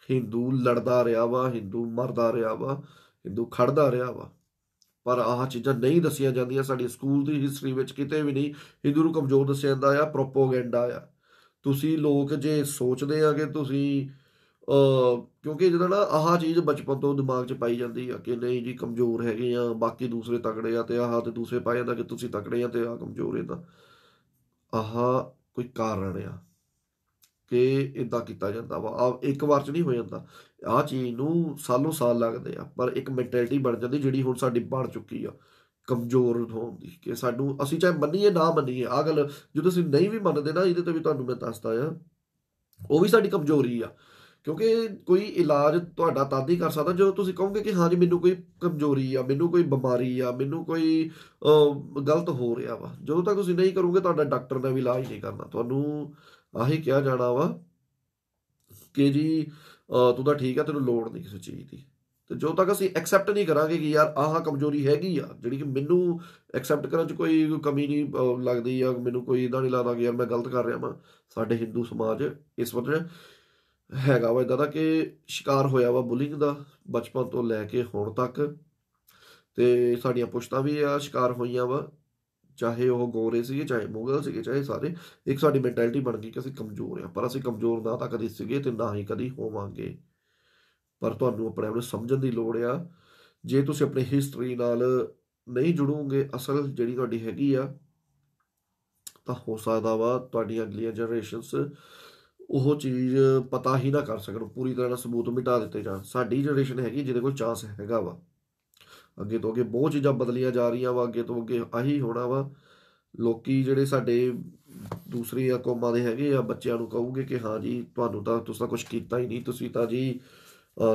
ਹਿੰਦੂ ਲੜਦਾ ਰਿਹਾ ਵਾ, ਹਿੰਦੂ ਮਰਦਾ ਰਿਹਾ ਵਾ, ਹਿੰਦੂ ਖੜਦਾ ਰਿਹਾ ਵਾ। ਪਰ ਆਹ ਚੀਜ਼ਾਂ ਨਹੀਂ ਦੱਸੀਆਂ ਜਾਂਦੀਆਂ ਸਾਡੀ ਸਕੂਲ ਦੀ ਹਿਸਟਰੀ ਵਿੱਚ, ਕਿਤੇ ਵੀ ਨਹੀਂ। ਹਿੰਦੂ ਨੂੰ ਕਮਜ਼ੋਰ ਦੱਸਿਆ ਜਾਂਦਾ ਆ, ਪ੍ਰੋਪੋਗੈਂਡਾ ਆ। ਤੁਸੀਂ ਲੋਕ ਜੇ ਸੋਚਦੇ ਆ ਕਿ ਤੁਸੀਂ ਕਿਉਂਕਿ ਜਦੋਂ ਨਾ ਆਹ ਚੀਜ਼ ਬਚਪਨ ਤੋਂ ਦਿਮਾਗ 'ਚ ਪਾਈ ਜਾਂਦੀ ਆ ਕਿ ਨਹੀਂ ਜੀ ਕਮਜ਼ੋਰ ਹੈਗੇ ਆ, ਬਾਕੀ ਦੂਸਰੇ ਤਕੜੇ ਆ, ਤੇ ਆਹ ਤੇ ਦੂਸਰੇ ਪਾਏ ਜਾਂਦਾ ਕਿ ਤੁਸੀਂ ਤਕੜੇ ਆ ਤੇ ਆਹ ਕਮਜ਼ੋਰ ਏਦਾਂ। ਆਹ ਕੋਈ ਕਾਰਨ ਆ ਕਿ ਇੱਦਾਂ ਕੀਤਾ ਜਾਂਦਾ ਵਾ। ਇੱਕ ਵਾਰ 'ਚ ਨਹੀਂ ਹੋ ਜਾਂਦਾ, ਆਹ ਚੀਜ਼ ਨੂੰ ਸਾਲੋਂ ਸਾਲ ਲੱਗਦੇ ਆ, ਪਰ ਇੱਕ ਮੈਂਟੈਲਿਟੀ ਬਣ ਜਾਂਦੀ ਜਿਹੜੀ ਹੁਣ ਸਾਡੀ ਬਣ ਚੁੱਕੀ ਆ ਕਮਜ਼ੋਰ ਹੋਣ ਦੀ, ਕਿ ਸਾਨੂੰ ਅਸੀਂ ਚਾਹੇ ਮੰਨੀਏ ਨਾ ਮੰਨੀਏ ਆਹ ਗੱਲ, ਜਦੋਂ ਅਸੀਂ ਨਹੀਂ ਵੀ ਮੰਨਦੇ ਨਾ, ਇਹਦੇ ਤੇ ਵੀ ਤੁਹਾਨੂੰ ਮੈਂ ਦੱਸਦਾ ਆ, ਉਹ ਵੀ ਸਾਡੀ ਕਮਜ਼ੋਰੀ ਆ। ਕਿਉਂਕਿ ਕੋਈ ਇਲਾਜ ਤੁਹਾਡਾ ਤਦ ਹੀ ਕਰ ਸਕਦਾ ਜਦੋਂ ਤੁਸੀਂ ਕਹੋਗੇ ਕਿ ਹਾਂਜੀ ਮੈਨੂੰ ਕੋਈ ਕਮਜ਼ੋਰੀ ਆ, ਮੈਨੂੰ ਕੋਈ ਬਿਮਾਰੀ ਆ, ਮੈਨੂੰ ਕੋਈ ਗਲਤ ਹੋ ਰਿਹਾ ਵਾ। ਜਦੋਂ ਤੱਕ ਤੁਸੀਂ ਨਹੀਂ ਕਰੋਗੇ, ਤੁਹਾਡਾ ਡਾਕਟਰ ਨੇ ਵੀ ਇਲਾਜ ਨਹੀਂ ਕਰਨਾ। ਤੁਹਾਨੂੰ ਆਹੀ ਕਿਹਾ ਜਾਣਾ ਵਾ ਕਿ ਜੀ ਤੂੰ ਤਾਂ ਠੀਕ ਆ, ਤੈਨੂੰ ਲੋੜ ਨਹੀਂ ਕਿਸੇ ਚੀਜ਼ ਦੀ। ਤੇ ਜਦੋਂ ਤੱਕ ਅਸੀਂ ਐਕਸੈਪਟ ਨਹੀਂ ਕਰਾਂਗੇ ਕਿ ਯਾਰ ਆਹ ਕਮਜ਼ੋਰੀ ਹੈਗੀ ਆ, ਜਿਹੜੀ ਕਿ ਮੈਨੂੰ ਐਕਸੈਪਟ ਕਰਨ 'ਚ ਕੋਈ ਕਮੀ ਨਹੀਂ ਲੱਗਦੀ, ਆ ਮੈਨੂੰ ਕੋਈ ਇੱਦਾਂ ਨਹੀਂ ਲੱਗਦਾ ਕਿ ਯਾਰ ਮੈਂ ਗਲਤ ਕਰ ਰਿਹਾ ਵਾਂ। ਸਾਡੇ ਹਿੰਦੂ ਸਮਾਜ ਇਸ ਵਜ੍ਹਾ ਹੈਗਾ ਵਾ ਇੱਦਾਂ ਦਾ ਕਿ ਸ਼ਿਕਾਰ ਹੋਇਆ ਵਾ ਬੁਲਿੰਗ ਦਾ, ਬਚਪਨ ਤੋਂ ਲੈ ਕੇ ਹੁਣ ਤੱਕ। ਤੇ ਸਾਡੀਆਂ ਪੁਸ਼ਤਾਂ ਵੀ ਆ ਸ਼ਿਕਾਰ ਹੋਈਆਂ ਵਾ, ਚਾਹੇ ਉਹ ਗੋਰੇ ਸੀਗੇ, ਚਾਹੇ ਮੁਗਲ ਸੀਗੇ, ਚਾਹੇ ਸਾਰੇ। ਇੱਕ ਸਾਡੀ ਮੈਂਟੈਲਿਟੀ ਬਣ ਗਈ ਕਿ ਅਸੀਂ ਕਮਜ਼ੋਰ ਆ, ਪਰ ਅਸੀਂ ਕਮਜ਼ੋਰ ਨਾ ਤਾਂ ਕਦੀ ਸੀਗੇ ਤੇ ਨਾ ਹੀ ਕਦੀ ਹੋਵਾਂਗੇ। ਪਰ ਤੁਹਾਨੂੰ ਆਪਣੇ ਆਪ ਨੂੰ ਸਮਝਣ ਦੀ ਲੋੜ ਆ। ਜੇ ਤੁਸੀਂ ਆਪਣੀ ਹਿਸਟਰੀ ਨਾਲ ਨਹੀਂ ਜੁੜੋਗੇ, ਅਸਲ ਜਿਹੜੀ ਤੁਹਾਡੀ ਹੈਗੀ ਆ, ਤਾਂ ਹੋ ਸਕਦਾ ਵਾ ਤੁਹਾਡੀਆਂ ਅਗਲੀਆਂ ਜਨਰੇਸ਼ਨਸ ਉਹ ਚੀਜ਼ ਪਤਾ ਹੀ ਨਾ ਕਰ ਸਕਣ, ਪੂਰੀ ਤਰ੍ਹਾਂ ਨਾਲ ਸਬੂਤ ਮਿਟਾ ਦਿੱਤੇ ਜਾਣ। ਸਾਡੀ ਜਨਰੇਸ਼ਨ ਹੈਗੀ ਜਿਹਦੇ ਕੋਲ ਚਾਂਸ ਹੈਗਾ ਵਾ। ਅੱਗੇ ਤੋਂ ਅੱਗੇ ਬਹੁਤ ਚੀਜ਼ਾਂ ਬਦਲੀਆਂ ਜਾ ਰਹੀਆਂ ਵਾ, ਅੱਗੇ ਤੋਂ ਅੱਗੇ ਆਹੀ ਹੋਣਾ ਵਾ। ਲੋਕੀ ਜਿਹੜੇ ਸਾਡੇ ਦੂਸਰੀਆਂ ਕੌਮਾਂ ਦੇ ਹੈਗੇ ਆ, ਬੱਚਿਆਂ ਨੂੰ ਕਹੋਗੇ ਕਿ ਹਾਂ ਜੀ ਤੁਹਾਨੂੰ ਤਾਂ ਤੁਸੀਂ ਤਾਂ ਕੁਛ ਕੀਤਾ ਹੀ ਨਹੀਂ, ਤੁਸੀਂ ਤਾਂ ਜੀ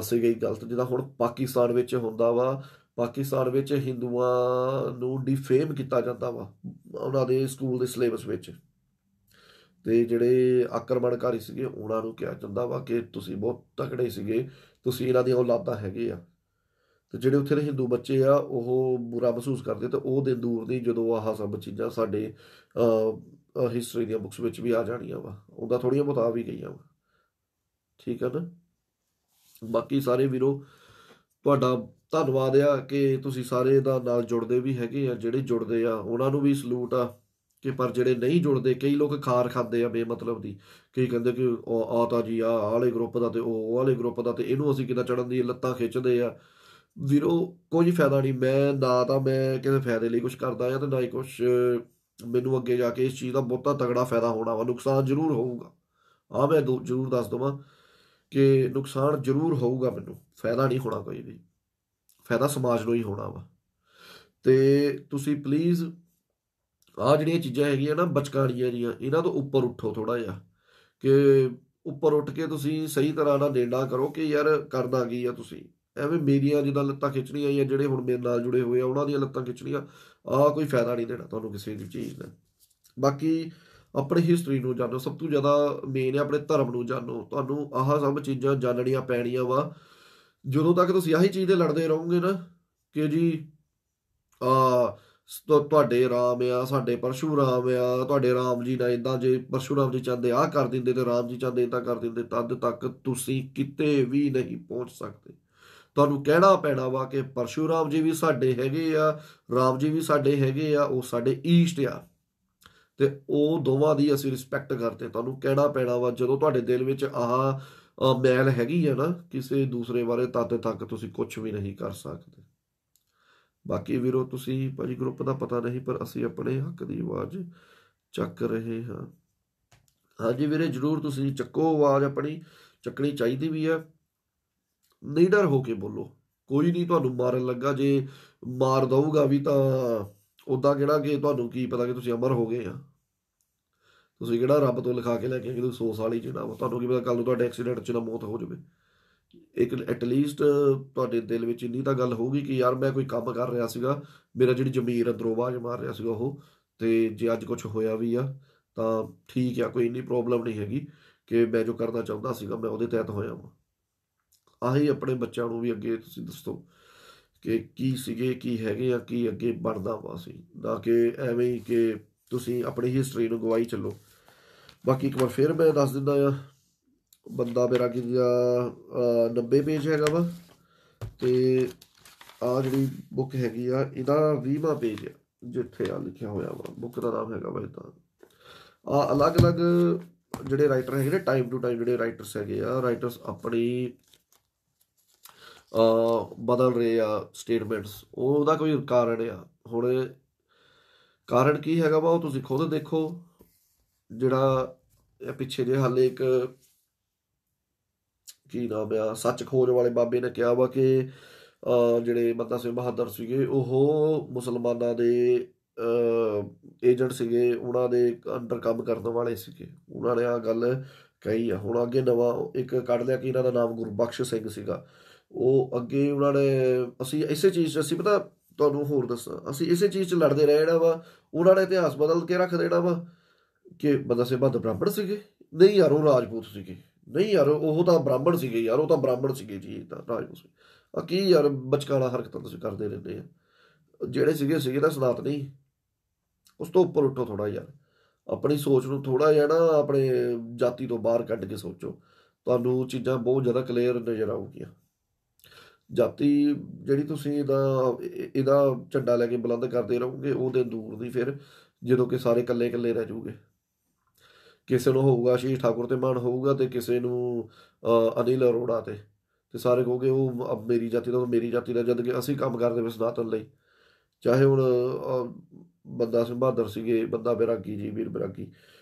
ਸੀਗੇ ਗਲਤ। ਜਿੱਦਾਂ ਹੁਣ ਪਾਕਿਸਤਾਨ ਵਿੱਚ ਹੁੰਦਾ ਵਾ, ਪਾਕਿਸਤਾਨ ਵਿੱਚ ਹਿੰਦੂਆਂ ਨੂੰ ਡਿਫੇਮ ਕੀਤਾ ਜਾਂਦਾ ਵਾ ਉਹਨਾਂ ਦੇ ਸਕੂਲ ਦੇ ਸਿਲੇਬਸ ਵਿੱਚ। ਤੇ ਜਿਹੜੇ ਆਕਰਮਣਕਾਰੀ ਸੀਗੇ ਉਹਨਾਂ ਨੂੰ ਕਿਹਾ ਜਾਂਦਾ ਵਾ ਕਿ ਤੁਸੀਂ ਬਹੁਤ ਤਕੜੇ ਸੀਗੇ, ਤੁਸੀਂ ਇਹਨਾਂ ਦੀਆਂ ਔਲਾਦਾਂ ਹੈਗੇ ਆ। ਤੇ ਜਿਹੜੇ ਉੱਥੇ ਦੇ ਹਿੰਦੂ ਬੱਚੇ ਆ ਉਹ ਬੁਰਾ ਮਹਿਸੂਸ ਕਰਦੇ। ਤੇ ਉਹ ਦਿਨ ਦੂਰ ਨਹੀਂ ਜਦੋਂ ਆਹ ਸਭ ਚੀਜ਼ਾਂ ਸਾਡੇ ਹਿਸਟਰੀ ਦੀਆਂ ਬੁੱਕਸ ਵਿੱਚ ਵੀ ਆ ਜਾਣੀਆਂ ਵਾ। ਉਹਦਾ ਥੋੜ੍ਹੀਆਂ ਬਹੁਤ ਆ ਵੀ ਗਈਆਂ ਵਾ, ਠੀਕ ਆ ਨਾ। ਬਾਕੀ ਸਾਰੇ ਵੀਰੋ ਤੁਹਾਡਾ ਧੰਨਵਾਦ ਆ ਕਿ ਤੁਸੀਂ ਸਾਰੇ ਦਾ ਨਾਲ ਜੁੜਦੇ ਵੀ ਹੈਗੇ ਆ। ਜਿਹੜੇ ਜੁੜਦੇ ਆ ਉਹਨਾਂ ਨੂੰ ਵੀ ਸਲੂਟ ਆ, ਕਿ ਪਰ ਜਿਹੜੇ ਨਹੀਂ ਜੁੜਦੇ, ਕਈ ਲੋਕ ਖਾਰ ਖਾਂਦੇ ਆ ਬੇਮਤਲਬ ਦੀ। ਕਈ ਕਹਿੰਦੇ ਕਿ ਆ ਤਾਂ ਜੀ ਆਹ ਵਾਲੇ ਗਰੁੱਪ ਦਾ, ਤੇ ਉਹ ਵਾਲੇ ਗਰੁੱਪ ਦਾ, ਤੇ ਇਹਨੂੰ ਅਸੀਂ ਕਿੱਦਾਂ ਚੜਨ ਦੀ ਲੱਤਾਂ ਖਿੱਚਦੇ ਆ। ਵੀਰੋ ਕੋਈ ਫਾਇਦਾ ਨਹੀਂ। ਮੈਂ ਨਾ ਤਾਂ ਮੈਂ ਕਿਸੇ ਫਾਇਦੇ ਲਈ ਕੁਛ ਕਰਦਾ ਆ, ਤੇ ਨਾ ਹੀ ਕੁਛ ਮੈਨੂੰ ਅੱਗੇ ਜਾ ਕੇ ਇਸ ਚੀਜ਼ ਦਾ ਬਹੁਤਾ ਤਗੜਾ ਫਾਇਦਾ ਹੋਣਾ ਵਾ। ਨੁਕਸਾਨ ਜ਼ਰੂਰ ਹੋਊਗਾ, ਆਹ ਮੈਂ ਜ਼ਰੂਰ ਦੱਸ ਦੇਵਾਂ ਕਿ ਨੁਕਸਾਨ ਜ਼ਰੂਰ ਹੋਊਗਾ, ਮੈਨੂੰ ਫਾਇਦਾ ਨਹੀਂ ਹੋਣਾ ਕੋਈ ਵੀ। ਫਾਇਦਾ ਸਮਾਜ ਨੂੰ ਹੀ ਹੋਣਾ ਵਾ। ਤੇ ਤੁਸੀਂ ਪਲੀਜ਼ ਆਹ ਜਿਹੜੀਆਂ ਚੀਜ਼ਾਂ ਹੈਗੀਆਂ ਨਾ ਬਚਕਾਣੀਆਂ ਜੀਆਂ, ਇਹਨਾਂ ਤੋਂ ਉੱਪਰ ਉੱਠੋ ਥੋੜ੍ਹਾ ਜਿਹਾ। ਕਿ ਉੱਪਰ ਉੱਠ ਕੇ ਤੁਸੀਂ ਸਹੀ ਤਰ੍ਹਾਂ ਨਾਲ ਨਿਰਣਾ ਕਰੋ ਕਿ ਯਾਰ ਕਰਨਾ ਕੀ ਆ ਤੁਸੀਂ। ਐਵੇਂ ਮੇਰੀਆਂ ਜਿੱਦਾਂ ਲੱਤਾਂ ਖਿੱਚਣੀਆਂ, ਜਾਂ ਜਿਹੜੇ ਹੁਣ ਮੇਰੇ ਨਾਲ ਜੁੜੇ ਹੋਏ ਆ ਉਹਨਾਂ ਦੀਆਂ ਲੱਤਾਂ ਖਿੱਚਣੀਆਂ, ਆਹ ਕੋਈ ਫਾਇਦਾ ਨਹੀਂ ਦੇਣਾ ਤੁਹਾਨੂੰ ਕਿਸੇ ਵੀ ਚੀਜ਼ ਦਾ। ਬਾਕੀ ਆਪਣੀ ਹਿਸਟਰੀ ਨੂੰ ਜਾਣੋ, ਸਭ ਤੋਂ ਜ਼ਿਆਦਾ ਮੇਨ ਹੈ ਆਪਣੇ ਧਰਮ ਨੂੰ ਜਾਣੋ। ਤੁਹਾਨੂੰ ਆਹ ਸਭ ਚੀਜ਼ਾਂ ਜਾਣਨੀਆਂ ਪੈਣੀਆਂ ਵਾ। ਜਦੋਂ ਤੱਕ ਤੁਸੀਂ ਆਹੀ ਚੀਜ਼ ਦੇ ਲੜਦੇ ਰਹੋਗੇ ਨਾ ਕਿ ਜੀ ਆ ਤੁਹਾਡੇ ਰਾਮ ਆ, ਸਾਡੇ ਪਰਸ਼ੂਰਾਮ ਆ, ਤੁਹਾਡੇ ਰਾਮ ਜੀ ਨਾਲ ਇੱਦਾਂ, ਜੇ ਪਰਸ਼ੂਰਾਮ ਜੀ ਚਾਹੁੰਦੇ ਆਹ ਕਰ ਦਿੰਦੇ ਤੇ ਰਾਮ ਜੀ ਚਾਹੁੰਦੇ ਇੱਦਾਂ ਕਰ ਦਿੰਦੇ, ਤਦ ਤੱਕ ਤੁਸੀਂ ਕਿਤੇ ਵੀ ਨਹੀਂ ਪਹੁੰਚ ਸਕਦੇ। ਤੁਹਾਨੂੰ ਕਹਿਣਾ ਪੈਣਾ ਵਾ ਕਿ ਪਰਸ਼ੂਰਾਮ ਜੀ ਵੀ ਸਾਡੇ ਹੈਗੇ ਆ, ਰਾਮ ਜੀ ਵੀ ਸਾਡੇ ਹੈਗੇ ਆ, ਉਹ ਸਾਡੇ ਈਸਟ ਆ, ਤੇ ਉਹ ਦੋਵਾਂ ਦੀ ਅਸੀਂ ਰਿਸਪੈਕਟ ਕਰਦੇ। ਤੁਹਾਨੂੰ ਕਹਿਣਾ ਪੈਣਾ ਵਾ। ਜਦੋਂ ਤੁਹਾਡੇ ਦਿਲ ਵਿੱਚ ਆਹ ਮੈਲ ਹੈਗੀ ਆ ਨਾ ਕਿਸੇ ਦੂਸਰੇ ਬਾਰੇ, ਤਦ ਤੱਕ ਤੁਸੀਂ ਕੁਝ ਵੀ ਨਹੀਂ ਕਰ ਸਕਦੇ। ਬਾਕੀ ਵੀਰੋ ਤੁਸੀਂ ਭਾਜੀ ਗਰੁੱਪ ਦਾ ਪਤਾ ਨਹੀਂ, ਪਰ ਅਸੀਂ ਆਪਣੇ ਹੱਕ ਦੀ ਆਵਾਜ਼ ਚੱਕ ਰਹੇ ਹਾਂ। ਹਾਂਜੀ ਵੀਰੇ, ਜ਼ਰੂਰ ਤੁਸੀਂ ਚੱਕੋ ਆਵਾਜ਼, ਆਪਣੀ ਚੱਕਣੀ ਚਾਹੀਦੀ ਵੀ ਆ। ਨਿਡਰ ਹੋ ਕੇ ਬੋਲੋ, ਕੋਈ ਨਹੀਂ ਤੁਹਾਨੂੰ ਮਾਰਨ ਲੱਗਾ। ਜੇ ਮਾਰ ਦਊਗਾ ਵੀ ਤਾਂ ਉੱਦਾਂ ਕਿਹੜਾ ਕਿ ਤੁਹਾਨੂੰ ਕੀ ਪਤਾ ਕਿ ਤੁਸੀਂ ਅਮਰ ਹੋ ਗਏ ਆ। ਤੁਸੀਂ ਕਿਹੜਾ ਰੱਬ ਤੋਂ ਲਿਖਾ ਕੇ ਲੈ ਕੇ ਕਿ ਤੁਸੀਂ 100 ਸਾਲ ਹੀ ਜੀਣਾ ਵਾ। ਤੁਹਾਨੂੰ ਕੀ ਪਤਾ ਕੱਲ ਨੂੰ ਤੁਹਾਡੇ ਐਕਸੀਡੈਂਟ 'ਚ ਨਾ ਮੌਤ ਹੋ ਜਾਵੇ। ਇੱਕ ਐਟਲੀਸਟ ਤੁਹਾਡੇ ਦਿਲ ਵਿੱਚ ਇੰਨੀ ਤਾਂ ਗੱਲ ਹੋਊਗੀ ਕਿ ਯਾਰ ਮੈਂ ਕੋਈ ਕੰਮ ਕਰ ਰਿਹਾ ਸੀਗਾ, ਮੇਰਾ ਜਿਹੜੀ ਜ਼ਮੀਰ ਅੰਦਰੋਂ ਆਵਾਜ਼ ਮਾਰ ਰਿਹਾ ਸੀਗਾ ਉਹ, ਤੇ ਜੇ ਅੱਜ ਕੁਝ ਹੋਇਆ ਵੀ ਆ ਤਾਂ ਠੀਕ ਆ, ਕੋਈ ਇੰਨੀ ਪ੍ਰੋਬਲਮ ਨਹੀਂ ਹੈਗੀ ਕਿ ਮੈਂ ਜੋ ਕਰਨਾ ਚਾਹੁੰਦਾ ਸੀਗਾ ਮੈਂ ਉਹਦੇ ਤਹਿਤ ਹੋਇਆ ਵਾਂ। ਆਹੀ ਆਪਣੇ ਬੱਚਿਆਂ ਨੂੰ ਵੀ ਅੱਗੇ ਤੁਸੀਂ ਦੱਸੋ ਕਿ ਕੀ ਸੀਗੇ, ਕੀ ਹੈਗੇ ਆ, ਕੀ ਅੱਗੇ ਬਣਦਾ ਵਾ ਅਸੀਂ, ਨਾ ਕਿ ਐਵੇਂ ਹੀ ਕਿ ਤੁਸੀਂ ਆਪਣੀ ਹਿਸਟਰੀ ਨੂੰ ਗਵਾਈ ਚੱਲੋ। ਬਾਕੀ ਇੱਕ ਵਾਰ ਫਿਰ ਮੈਂ ਦੱਸ ਦਿੰਦਾ ਆ, ਬੰਦਾ ਮੇਰਾ ਕਿ 90 ਪੇਜ ਹੈਗਾ ਵਾ, ਤੇ ਆਹ ਜਿਹੜੀ ਬੁੱਕ ਹੈਗੀ ਆ ਇਹਦਾ 20ਵਾਂ ਪੇਜ ਆ, ਜਿੱਥੇ ਆ ਲਿਖਿਆ ਹੋਇਆ ਵਾ ਬੁੱਕ ਦਾ ਨਾਮ ਹੈਗਾ ਵਾ ਇੱਦਾਂ। ਆਹ ਅਲੱਗ-ਅਲੱਗ ਜਿਹੜੇ ਰਾਈਟਰ ਹੈਗੇ ਨੇ, ਟਾਈਮ ਟੂ ਟਾਈਮ ਜਿਹੜੇ ਰਾਈਟਰਸ ਹੈਗੇ ਆ, ਰਾਈਟਰਸ ਆਪਣੀ ਬਦਲ ਰਹੇ ਆ ਸਟੇਟਮੈਂਟਸ। ਉਹਦਾ ਕੋਈ ਕਾਰਨ ਆ। ਹੁਣ ਕਾਰਨ ਕੀ ਹੈਗਾ ਵਾ ਉਹ ਤੁਸੀਂ ਖੁਦ ਦੇਖੋ। ਜਿਹੜਾ ਪਿੱਛੇ ਜੇ ਹਾਲੇ ਇੱਕ ਕੀ ਨਾਮ ਆ, ਸੱਚ ਖੋਜ ਵਾਲੇ ਬਾਬੇ ਨੇ ਕਿਹਾ ਵਾ ਕਿ ਜਿਹੜੇ ਬੰਦਾ ਸਿੰਘ ਬਹਾਦਰ ਸੀਗੇ ਉਹ ਮੁਸਲਮਾਨਾਂ ਦੇ ਏਜੰਟ ਸੀਗੇ, ਉਹਨਾਂ ਦੇ ਅੰਡਰ ਕੰਮ ਕਰਨ ਵਾਲੇ ਸੀਗੇ। ਉਹਨਾਂ ਨੇ ਆਹ ਗੱਲ ਕਹੀ ਆ। ਹੁਣ ਅੱਗੇ ਨਵਾਂ ਇੱਕ ਕੱਢ ਲਿਆ ਕਿ ਇਹਨਾਂ ਦਾ ਨਾਮ ਗੁਰਬਖਸ਼ ਸਿੰਘ ਸੀਗਾ। ਉਹ ਅੱਗੇ ਉਹਨਾਂ ਨੇ, ਅਸੀਂ ਇਸੇ ਚੀਜ਼ 'ਚ, ਅਸੀਂ ਪਤਾ ਤੁਹਾਨੂੰ ਹੋਰ ਦੱਸਾਂ, ਅਸੀਂ ਇਸੇ ਚੀਜ਼ 'ਚ ਲੜਦੇ ਰਹੇ ਜਿਹੜਾ ਵਾ। ਉਹਨਾਂ ਨੇ ਇਤਿਹਾਸ ਬਦਲ ਕੇ ਰੱਖ ਦੇਣਾ ਵਾ ਕਿ ਬੰਦਾ ਸਿੰਘ ਬਹਾਦਰ ਬ੍ਰਾਹਮਣ ਸੀਗੇ। ਨਹੀਂ ਯਾਰ, ਉਹ ਰਾਜਪੂਤ ਸੀਗੇ। ਨਹੀਂ ਯਾਰ, ਉਹ ਤਾਂ ਬ੍ਰਾਹਮਣ ਸੀਗੇ ਯਾਰ, ਉਹ ਤਾਂ ਬ੍ਰਾਹਮਣ ਸੀਗੇ ਜੀ, ਇਹ ਤਾਂ ਰਾਜਪੂਤ ਸੀ। ਆ ਕੀ ਯਾਰ ਬਚਕਾਣਾ ਹਰਕਤਾਂ ਤੁਸੀਂ ਕਰਦੇ ਰਹਿੰਦੇ ਆ। ਜਿਹੜੇ ਸੀਗੇ ਤਾਂ ਸਨਾਤਨੀ। ਉਸ ਤੋਂ ਉੱਪਰ ਉੱਠੋ ਥੋੜਾ ਯਾਰ, ਆਪਣੀ ਸੋਚ ਨੂੰ ਥੋੜਾ ਜਿਹਾ ਨਾ ਆਪਣੇ ਜਾਤੀ ਤੋਂ ਬਾਹਰ ਕੱਢ ਕੇ ਸੋਚੋ, ਤੁਹਾਨੂੰ ਚੀਜ਼ਾਂ ਬਹੁਤ ਜ਼ਿਆਦਾ ਕਲੀਅਰ ਨਜ਼ਰ ਆਊਗੀਆਂ। ਜਾਤੀ ਜਿਹੜੀ ਤੁਸੀਂ ਇਹਦਾ ਝੰਡਾ ਲੈ ਕੇ ਬੁਲੰਦ ਕਰਦੇ ਰਹੋਗੇ, ਉਹ ਦਿਨ ਦੂਰ ਨਹੀਂ ਫਿਰ ਜਦੋਂ ਕਿ ਸਾਰੇ ਇਕੱਲੇ ਇਕੱਲੇ ਰਹਿ ਜਾਊਗੇ। ਕਿਸੇ ਨੂੰ ਹੋਊਗਾ ਆਸ਼ੀਸ਼ ਠਾਕੁਰ ਤੇ ਮਾਣ ਹੋਊਗਾ, ਤੇ ਕਿਸੇ ਨੂੰ ਅਨਿਲ ਅਰੋੜਾ ਤੇ ਸਾਰੇ ਕਹੋਗੇ ਉਹ ਮੇਰੀ ਜਾਤੀ ਦਾ, ਮੇਰੀ ਜਾਤੀ ਦਾ, ਜਦ ਕਿ ਅਸੀਂ ਕੰਮ ਕਰਦੇ ਪਏ ਸਨਾਤਨ ਲਈ। ਚਾਹੇ ਹੁਣ ਬੰਦਾ ਸਿੰਘ ਬਹਾਦਰ ਸੀਗੇ, ਬੰਦਾ ਬੈਰਾਗੀ ਜੀ, ਵੀਰ ਬੈਰਾਗੀ,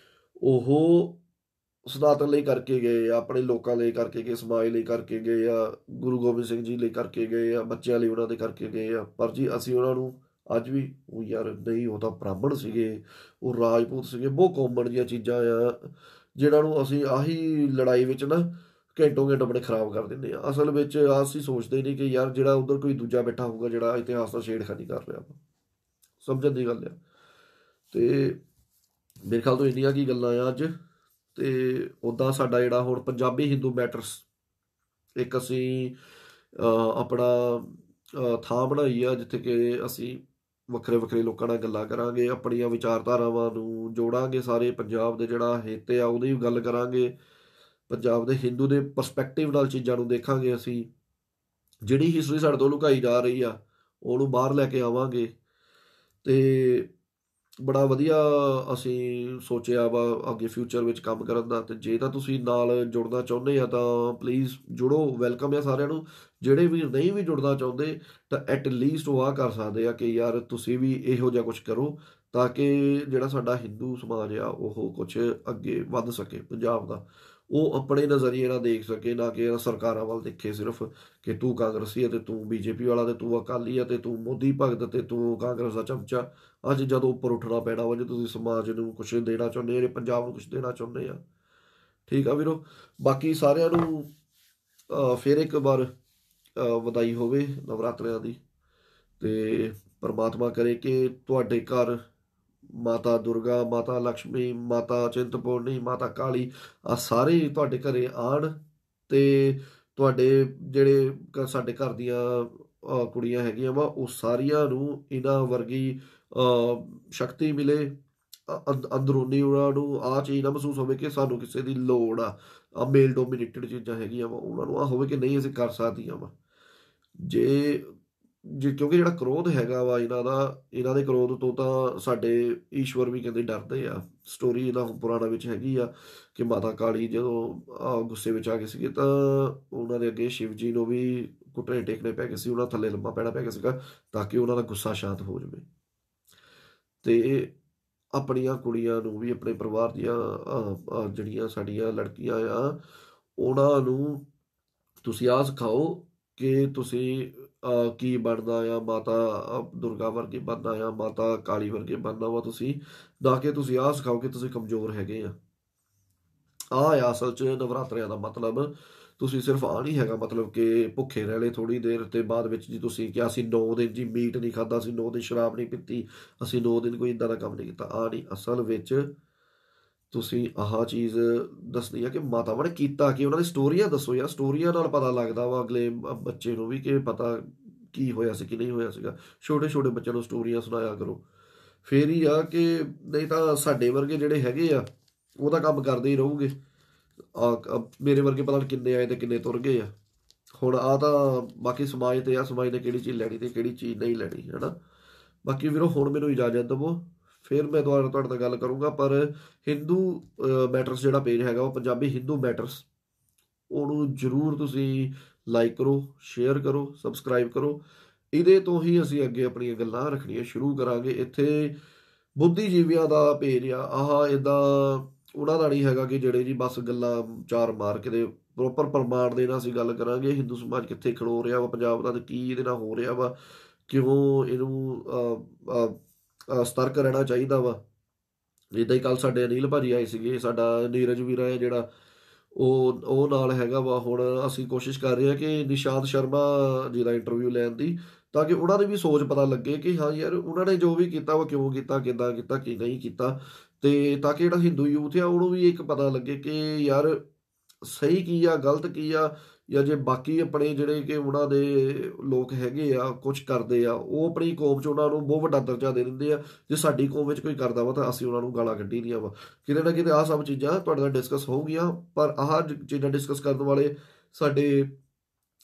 ਉਹ ਸਨਾਤਨ ਲਈ ਕਰਕੇ ਗਏ ਆ, ਆਪਣੇ ਲੋਕਾਂ ਲਈ ਕਰਕੇ ਗਏ, ਸਮਾਜ ਲਈ ਕਰਕੇ ਗਏ ਆ, ਗੁਰੂ ਗੋਬਿੰਦ ਸਿੰਘ ਜੀ ਲਈ ਕਰਕੇ ਗਏ ਆ, ਬੱਚਿਆਂ ਲਈ ਉਹਨਾਂ ਦੇ ਕਰਕੇ ਗਏ ਆ। ਪਰ ਜੀ ਅਸੀਂ ਉਹਨਾਂ ਨੂੰ ਅੱਜ ਵੀ, ਉਹ ਯਾਰ ਨਹੀਂ, ਉਹ ਤਾਂ ਬ੍ਰਾਹਮਣ ਸੀਗੇ, ਉਹ ਰਾਜਪੂਤ ਸੀਗੇ, ਬਹੁਤ ਕਾਮਨ ਜਿਹੀਆਂ ਚੀਜ਼ਾਂ ਆ ਜਿਹਨਾਂ ਨੂੰ ਅਸੀਂ ਆਹੀ ਲੜਾਈ ਵਿੱਚ ਨਾ ਘੰਟੋ ਘੰਟ ਆਪਣੇ ਖਰਾਬ ਕਰ ਦਿੰਦੇ ਆ। ਅਸਲ ਵਿੱਚ ਅਸੀਂ ਸੋਚਦੇ ਨਹੀਂ ਕਿ ਯਾਰ ਜਿਹੜਾ ਉੱਧਰ ਕੋਈ ਦੂਜਾ ਬੈਠਾ ਹੋਊਗਾ ਜਿਹੜਾ ਇਤਿਹਾਸ ਦਾ ਛੇੜਖਾਨੀ ਕਰ ਰਿਹਾ ਵਾ। ਸਮਝਣ ਦੀ ਗੱਲ ਆ। ਤੇ ਮੇਰੇ ਖਿਆਲ ਤੋਂ ਇੰਨੀਆਂ ਕੀ ਗੱਲਾਂ ਆ ਅੱਜ। ਤੇ ਉੱਦਾਂ ਸਾਡਾ ਜਿਹੜਾ ਹੁਣ ਪੰਜਾਬੀ ਹਿੰਦੂ ਮੈਟਰਸ, ਇੱਕ ਅਸੀਂ ਆਪਣਾ ਥਾਂ ਬਣਾਈ ਆ ਜਿੱਥੇ ਕਿ ਅਸੀਂ ਵੱਖਰੇ ਵੱਖਰੇ ਲੋਕਾਂ ਨਾਲ ਗੱਲਾਂ ਕਰਾਂਗੇ, ਆਪਣੀਆਂ ਵਿਚਾਰਧਾਰਾਵਾਂ ਨੂੰ ਜੋੜਾਂਗੇ, ਸਾਰੇ ਪੰਜਾਬ ਦੇ ਜਿਹੜਾ ਹਿੱਤ ਆ ਉਹਦੀ ਵੀ ਗੱਲ ਕਰਾਂਗੇ, ਪੰਜਾਬ ਦੇ ਹਿੰਦੂ ਦੇ ਪਰਸਪੈਕਟਿਵ ਨਾਲ ਚੀਜ਼ਾਂ ਨੂੰ ਦੇਖਾਂਗੇ। ਅਸੀਂ ਜਿਹੜੀ ਹਿਸਟਰੀ ਸਾਡੇ ਤੋਂ ਲੁਕਾਈ ਜਾ ਰਹੀ ਆ ਉਹਨੂੰ ਬਾਹਰ ਲੈ ਕੇ ਆਵਾਂਗੇ। ਤੇ ਬੜਾ ਵਧੀਆ ਅਸੀਂ ਸੋਚਿਆ ਵਾ ਅੱਗੇ ਫਿਊਚਰ ਵਿੱਚ ਕੰਮ ਕਰਨ ਦਾ। ਤੇ ਜੇ ਤਾਂ ਤੁਸੀਂ ਨਾਲ ਜੁੜਨਾ ਚਾਹੁੰਦੇ ਆ ਤਾਂ ਪਲੀਜ਼ ਜੁੜੋ, ਵੈਲਕਮ ਆ ਸਾਰਿਆਂ ਨੂੰ। ਜਿਹੜੇ ਵੀ ਨਹੀਂ ਵੀ ਜੁੜਨਾ ਚਾਹੁੰਦੇ ਤਾਂ ਐਟ ਲੀਸਟ ਉਹ ਆਹ ਕਰ ਸਕਦੇ ਆ ਕਿ ਯਾਰ ਤੁਸੀਂ ਵੀ ਇਹੋ ਜਿਹਾ ਕੁਝ ਕਰੋ ਤਾਂ ਕਿ ਜਿਹੜਾ ਸਾਡਾ ਹਿੰਦੂ ਸਮਾਜ ਆ ਉਹ ਕੁਝ ਅੱਗੇ ਵੱਧ ਸਕੇ। ਪੰਜਾਬ ਦਾ ਉਹ ਆਪਣੇ ਨਜ਼ਰੀਏ ਨਾਲ ਦੇਖ ਸਕੇ, ਨਾ ਕਿ ਸਰਕਾਰਾਂ ਵੱਲ ਦੇਖੇ ਸਿਰਫ ਕਿ ਤੂੰ ਕਾਂਗਰਸੀ ਹੈ ਤੇ ਤੂੰ ਬੀਜੇਪੀ ਵਾਲਾ ਤੇ ਤੂੰ ਅਕਾਲੀ ਆ ਤੇ ਤੂੰ ਮੋਦੀ ਭਗਤ ਤੇ ਤੂੰ ਕਾਂਗਰਸ ਦਾ ਚਮਚਾ। ਅੱਜ ਜਦੋਂ ਉੱਪਰ ਉੱਠਣਾ ਪੈਣਾ ਵਾ, ਜੇ ਤੁਸੀਂ ਸਮਾਜ ਨੂੰ ਕੁਛ ਦੇਣਾ ਚਾਹੁੰਦੇ ਆ, ਪੰਜਾਬ ਨੂੰ ਕੁਛ ਦੇਣਾ ਚਾਹੁੰਦੇ ਆ, ਠੀਕ ਆ ਵੀਰੋ। ਬਾਕੀ ਸਾਰਿਆਂ ਨੂੰ ਫਿਰ ਇੱਕ ਵਾਰ ਵਧਾਈ ਹੋਵੇ ਨਵਰਾਤਰਿਆਂ ਦੀ। ਤੇ ਪਰਮਾਤਮਾ ਕਰੇ ਕਿ ਤੁਹਾਡੇ ਘਰ ਮਾਤਾ ਦੁਰਗਾ, ਮਾਤਾ ਲਕਸ਼ਮੀ, ਮਾਤਾ ਚਿੰਤਪੂਰਨੀ, ਮਾਤਾ ਕਾਲੀ ਆ ਸਾਰੇ ਤੁਹਾਡੇ ਘਰੇ ਆਣ। ਤੇ ਤੁਹਾਡੇ ਜਿਹੜੇ ਸਾਡੇ ਘਰ ਦੀਆਂ ਕੁੜੀਆਂ ਹੈਗੀਆਂ ਵਾ ਉਹ ਸਾਰੀਆਂ ਨੂੰ ਇਹਨਾਂ ਵਰਗੀ ਸ਼ਕਤੀ ਮਿਲੇ। ਅੰਦਰੂਨੀ ਉਹਨਾਂ ਨੂੰ ਆਹ ਚੀਜ਼ ਨਾ ਮਹਿਸੂਸ ਹੋਵੇ ਕਿ ਸਾਨੂੰ ਕਿਸੇ ਦੀ ਲੋੜ ਆ ਮੇਲ ਡੋਮੀਨੇਟਡ ਚੀਜ਼ਾਂ ਹੈਗੀਆਂ ਵਾ, ਉਹਨਾਂ ਨੂੰ ਆਹ ਹੋਵੇ ਕਿ ਨਹੀਂ ਅਸੀਂ ਕਰ ਸਕਦੀਆਂ ਵਾ। ਜੇ ਕਿਉਂਕਿ ਜਿਹੜਾ ਕ੍ਰੋਧ ਹੈਗਾ ਵਾ ਇਹਨਾਂ ਦੇ ਕ੍ਰੋਧ ਤੋਂ ਤਾਂ ਸਾਡੇ ਈਸ਼ਵਰ ਵੀ ਕਹਿੰਦੇ ਡਰਦੇ ਆ। ਸਟੋਰੀ ਇਹਦਾ ਪੁਰਾਣਾ ਵਿੱਚ ਹੈਗੀ ਆ ਕਿ ਮਾਤਾ ਕਾਲੀ ਜਦੋਂ ਗੁੱਸੇ ਵਿੱਚ ਆ ਗਏ ਸੀਗੇ ਤਾਂ ਉਹਨਾਂ ਦੇ ਅੱਗੇ ਸ਼ਿਵ ਜੀ ਨੂੰ ਵੀ ਘੁੱਟਣੇ ਟੇਕਣੇ ਪੈ ਗਏ ਸੀ, ਉਹਨਾਂ ਥੱਲੇ ਲੰਮਾ ਪੈਣਾ ਪੈ ਗਿਆ ਸੀਗਾ ਤਾਂ ਕਿ ਉਹਨਾਂ ਦਾ ਗੁੱਸਾ ਸ਼ਾਂਤ ਹੋ ਜਾਵੇ। ਤੇ ਆਪਣੀਆਂ ਕੁੜੀਆਂ ਨੂੰ ਵੀ, ਆਪਣੇ ਪਰਿਵਾਰ ਦੀਆਂ ਜਿਹੜੀਆਂ ਸਾਡੀਆਂ ਲੜਕੀਆਂ ਆ, ਉਹਨਾਂ ਨੂੰ ਤੁਸੀਂ ਆਹ ਸਿਖਾਓ ਕਿ ਤੁਸੀਂ ਕੀ ਬਣਨਾ ਆ, ਮਾਤਾ ਦੁਰਗਾ ਵਰਗੇ ਬਣਨਾ ਆ, ਮਾਤਾ ਕਾਲੀ ਵਰਗੇ ਬਣਨਾ ਵਾ ਤੁਸੀਂ, ਨਾ ਕਿ ਤੁਸੀਂ ਆਹ ਸਿਖਾਓ ਕਿ ਤੁਸੀਂ ਕਮਜ਼ੋਰ ਹੈਗੇ ਆ। ਆ ਅਸਲ 'ਚ ਨਵਰਾਤਰਿਆਂ ਦਾ ਮਤਲਬ। ਤੁਸੀਂ ਸਿਰਫ ਆ ਨਹੀਂ ਹੈਗਾ ਮਤਲਬ ਕਿ ਭੁੱਖੇ ਰਹਿ ਲਏ ਥੋੜ੍ਹੀ ਦੇਰ ਤੇ ਬਾਅਦ ਵਿੱਚ ਜੀ ਤੁਸੀਂ ਕਿਹਾ ਅਸੀਂ 9 ਦਿਨ ਜੀ ਮੀਟ ਨਹੀਂ ਖਾਧਾ, ਅਸੀਂ 9 ਦਿਨ ਸ਼ਰਾਬ ਨਹੀਂ ਪੀਤੀ, ਅਸੀਂ 9 ਦਿਨ ਕੋਈ ਇੱਦਾਂ ਦਾ ਕੰਮ ਨਹੀਂ ਕੀਤਾ। ਆ ਨਹੀਂ, ਅਸਲ ਵਿੱਚ ਤੁਸੀਂ ਆਹ ਚੀਜ਼ ਦੱਸਣੀ ਆ ਕਿ ਮਾਤਾਵਾਂ ਨੇ ਕੀਤਾ ਕਿ ਉਹਨਾਂ ਦੀ ਸਟੋਰੀਆਂ ਦੱਸੋ ਯਾਰ। ਸਟੋਰੀਆਂ ਨਾਲ ਪਤਾ ਲੱਗਦਾ ਵਾ ਅਗਲੇ ਬੱਚੇ ਨੂੰ ਵੀ ਕਿ ਪਤਾ ਕੀ ਹੋਇਆ ਸੀ ਕੀ ਨਹੀਂ ਹੋਇਆ ਸੀਗਾ। ਛੋਟੇ ਛੋਟੇ ਬੱਚਿਆਂ ਨੂੰ ਸਟੋਰੀਆਂ ਸੁਣਾਇਆ ਕਰੋ, ਫੇਰ ਹੀ ਆ ਕਿ ਨਹੀਂ ਤਾਂ ਸਾਡੇ ਵਰਗੇ ਜਿਹੜੇ ਹੈਗੇ ਆ ਉਹਦਾ ਕੰਮ ਕਰਦੇ ਹੀ ਰਹੂਗੇ। ਮੇਰੇ ਵਰਗੇ ਪਤਾ ਨਹੀਂ ਕਿੰਨੇ ਆਏ ਤੇ ਕਿੰਨੇ ਤੁਰ ਗਏ ਆ। ਹੁਣ ਆ ਤਾਂ ਬਾਕੀ ਸਮਾਜ ਤੇ ਆ, ਸਮਾਜ ਨੇ ਕਿਹੜੀ ਚੀਜ਼ ਲੈਣੀ ਤੇ ਕਿਹੜੀ ਚੀਜ਼ ਨਹੀਂ ਲੈਣੀ, ਹੈ ਨਾ। ਬਾਕੀ ਵੀਰੋ ਹੁਣ ਮੈਨੂੰ ਇਜਾਜ਼ਤ ਦੇਵੋ, ਫਿਰ ਮੈਂ ਤੁਹਾਡੇ ਨਾਲ ਗੱਲ ਕਰੂੰਗਾ। ਪਰ ਹਿੰਦੂ ਮੈਟਰਸ ਜਿਹੜਾ ਪੇਜ ਹੈਗਾ ਉਹ ਪੰਜਾਬੀ ਹਿੰਦੂ ਮੈਟਰਸ, ਉਹਨੂੰ ਜ਼ਰੂਰ ਤੁਸੀਂ ਲਾਈਕ ਕਰੋ, ਸ਼ੇਅਰ ਕਰੋ, ਸਬਸਕ੍ਰਾਈਬ ਕਰੋ। ਇਹਦੇ ਤੋਂ ਹੀ ਅਸੀਂ ਅੱਗੇ ਆਪਣੀਆਂ ਗੱਲਾਂ ਰੱਖਣੀਆਂ ਸ਼ੁਰੂ ਕਰਾਂਗੇ। ਇੱਥੇ ਬੁੱਧੀਜੀਵੀਆਂ ਦਾ ਪੇਜ ਆ ਆਹ, ਇੱਦਾਂ ਉਹਨਾਂ ਦਾ ਨਹੀਂ ਹੈਗਾ ਕਿ ਜਿਹੜੇ ਜੀ ਬਸ ਗੱਲਾਂ ਚਾਰ ਮਾਰ ਕੇ ਦੇ ਪ੍ਰੋਪਰ ਪ੍ਰਮਾਣ ਦੇ ਨਾਲ ਅਸੀਂ ਗੱਲ ਕਰਾਂਗੇ। ਹਿੰਦੂ ਸਮਾਜ ਕਿੱਥੇ ਖੜੋ ਰਿਹਾ ਵਾ ਪੰਜਾਬ ਦਾ, ਤੇ ਕੀ ਇਹਦੇ ਨਾਲ ਹੋ ਰਿਹਾ ਵਾ, ਕਿਉਂ ਇਹਨੂੰ ਸਤਰਕ ਰਹਿਣਾ ਚਾਹੀਦਾ ਵਾ। ਜਿੱਦਾਂ ਹੀ ਕੱਲ ਸਾਡੇ ਅਨਿਲ ਭਾਜੀ ਆਏ ਸੀਗੇ, ਸਾਡਾ ਨੀਰਜ ਵੀਰਾ ਹੈ ਜਿਹੜਾ, ਉਹ ਨਾਲ ਹੈਗਾ ਵਾ। ਹੁਣ ਅਸੀਂ ਕੋਸ਼ਿਸ਼ ਕਰ ਰਹੇ ਹਾਂ ਕਿ ਨਿਸ਼ਾਂਤ ਸ਼ਰਮਾ ਜੀ ਦਾ ਇੰਟਰਵਿਊ ਲੈਣ ਦੀ, ਤਾਂ ਕਿ ਉਹਨਾਂ ਦੀ ਵੀ ਸੋਚ ਪਤਾ ਲੱਗੇ ਕਿ ਹਾਂ ਯਾਰ ਉਹਨਾਂ ਨੇ ਜੋ ਵੀ ਕੀਤਾ ਵਾ ਕਿਉਂ ਕੀਤਾ, ਕਿੱਦਾਂ ਕੀਤਾ, ਕੀ ਨਹੀਂ ਕੀਤਾ, ਤੇ ਤਾਂ ਕਿ ਜਿਹੜਾ ਹਿੰਦੂ ਯੂਥ ਆ ਉਹਨੂੰ ਵੀ ਇੱਕ ਪਤਾ ਲੱਗੇ ਕਿ ਯਾਰ ਸਹੀ ਕੀ ਆ, ਗਲਤ ਕੀ ਆ। ਜਾਂ ਜੇ ਬਾਕੀ ਆਪਣੇ ਜਿਹੜੇ ਕਿ ਉਹਨਾਂ ਦੇ ਲੋਕ ਹੈਗੇ ਆ ਕੁਝ ਕਰਦੇ ਆ, ਉਹ ਆਪਣੀ ਕੌਮ 'ਚ ਉਹਨਾਂ ਨੂੰ ਬਹੁਤ ਵੱਡਾ ਦਰਜਾ ਦੇ ਦਿੰਦੇ ਆ। ਜੇ ਸਾਡੀ ਕੌਮ ਵਿੱਚ ਕੋਈ ਕਰਦਾ ਵਾ ਤਾਂ ਅਸੀਂ ਉਹਨਾਂ ਨੂੰ ਗਾਲਾਂ ਕੱਢੀ ਦੀਆਂ ਵਾ। ਕਿਤੇ ਨਾ ਕਿਤੇ ਆਹ ਸਭ ਚੀਜ਼ਾਂ ਤੁਹਾਡੇ ਨਾਲ ਡਿਸਕਸ ਹੋਊਗੀਆਂ, ਪਰ ਆਹ ਚੀਜ਼ਾਂ ਡਿਸਕਸ ਕਰਨ ਵਾਲੇ ਸਾਡੇ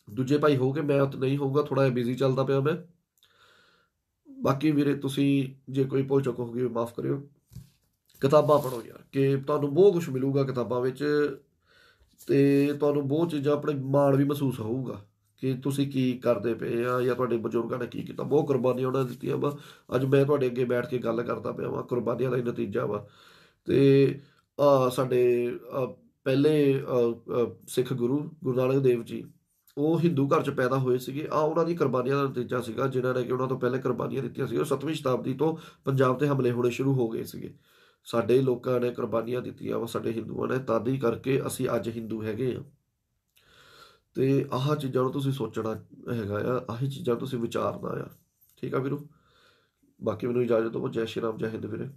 ਦੂਜੇ ਭਾਈ ਹੋਊਗੇ, ਮੈਂ ਉੱਥੇ ਨਹੀਂ ਹੋਊਗਾ, ਥੋੜਾ ਜਿਹਾ ਬਿਜ਼ੀ ਚੱਲਦਾ ਪਿਆ ਮੈਂ। ਬਾਕੀ ਵੀਰੇ ਤੁਸੀਂ ਜੇ ਕੋਈ ਭੁੱਲ ਚੁੱਕ ਹੋਊਗੀ ਮਾਫ ਕਰਿਓ। ਕਿਤਾਬਾਂ ਪੜ੍ਹੋ ਯਾਰ, ਕਿ ਤੁਹਾਨੂੰ ਬਹੁਤ ਕੁਝ ਮਿਲੂਗਾ ਕਿਤਾਬਾਂ ਵਿੱਚ, ਤੇ ਤੁਹਾਨੂੰ ਬਹੁਤ ਚੀਜ਼ਾਂ ਆਪਣੇ ਮਾਣ ਵੀ ਮਹਿਸੂਸ ਹੋਊਗਾ ਕਿ ਤੁਸੀਂ ਕੀ ਕਰਦੇ ਪਏ ਆ, ਜਾਂ ਤੁਹਾਡੇ ਬਜ਼ੁਰਗਾਂ ਨੇ ਕੀ ਕੀਤਾ। ਬਹੁਤ ਕੁਰਬਾਨੀਆਂ ਉਹਨਾਂ ਨੇ ਦਿੱਤੀਆਂ ਵਾ। ਅੱਜ ਮੈਂ ਤੁਹਾਡੇ ਅੱਗੇ ਬੈਠ ਕੇ ਗੱਲ ਕਰਦਾ ਪਿਆ ਵਾਂ, ਕੁਰਬਾਨੀਆਂ ਦਾ ਹੀ ਨਤੀਜਾ ਵਾ। ਤੇ ਸਾਡੇ ਪਹਿਲੇ ਸਿੱਖ ਗੁਰੂ ਨਾਨਕ ਦੇਵ ਜੀ, ਉਹ ਹਿੰਦੂ ਘਰ 'ਚ ਪੈਦਾ ਹੋਏ ਸੀਗੇ। ਉਹਨਾਂ ਦੀ ਕੁਰਬਾਨੀਆਂ ਦਾ ਨਤੀਜਾ ਸੀਗਾ, ਜਿਨ੍ਹਾਂ ਨੇ ਕਿ ਉਹਨਾਂ ਤੋਂ ਪਹਿਲੇ ਕੁਰਬਾਨੀਆਂ ਦਿੱਤੀਆਂ ਸੀ। ਉਹ 7ਵੀਂ ਸ਼ਤਾਬਦੀ ਤੋਂ ਪੰਜਾਬ 'ਤੇ ਹਮਲੇ ਹੋਣੇ ਸ਼ੁਰੂ ਹੋ ਗਏ ਸੀਗੇ। ਸਾਡੇ ਲੋਕਾਂ ਨੇ ਕੁਰਬਾਨੀਆਂ ਦਿੱਤੀਆਂ ਵਾ, ਸਾਡੇ ਹਿੰਦੂਆਂ ਨੇ, ਤਦ ਹੀ ਕਰਕੇ ਅਸੀਂ ਅੱਜ ਹਿੰਦੂ ਹੈਗੇ ਆ। ਤੇ ਆਹ ਚੀਜ਼ਾਂ ਨੂੰ ਤੁਸੀਂ ਸੋਚਣਾ ਹੈਗਾ ਆ, ਆਹੀ ਚੀਜ਼ਾਂ ਤੁਸੀਂ ਵਿਚਾਰਨਾ ਆ। ਠੀਕ ਆ ਵੀਰੋ, ਬਾਕੀ ਮੈਨੂੰ ਇਜਾਜ਼ਤ ਦਿਓ। ਜੈ ਸ਼੍ਰੀ ਰਾਮ, ਜੈ ਹਿੰਦ ਵੀਰੇ।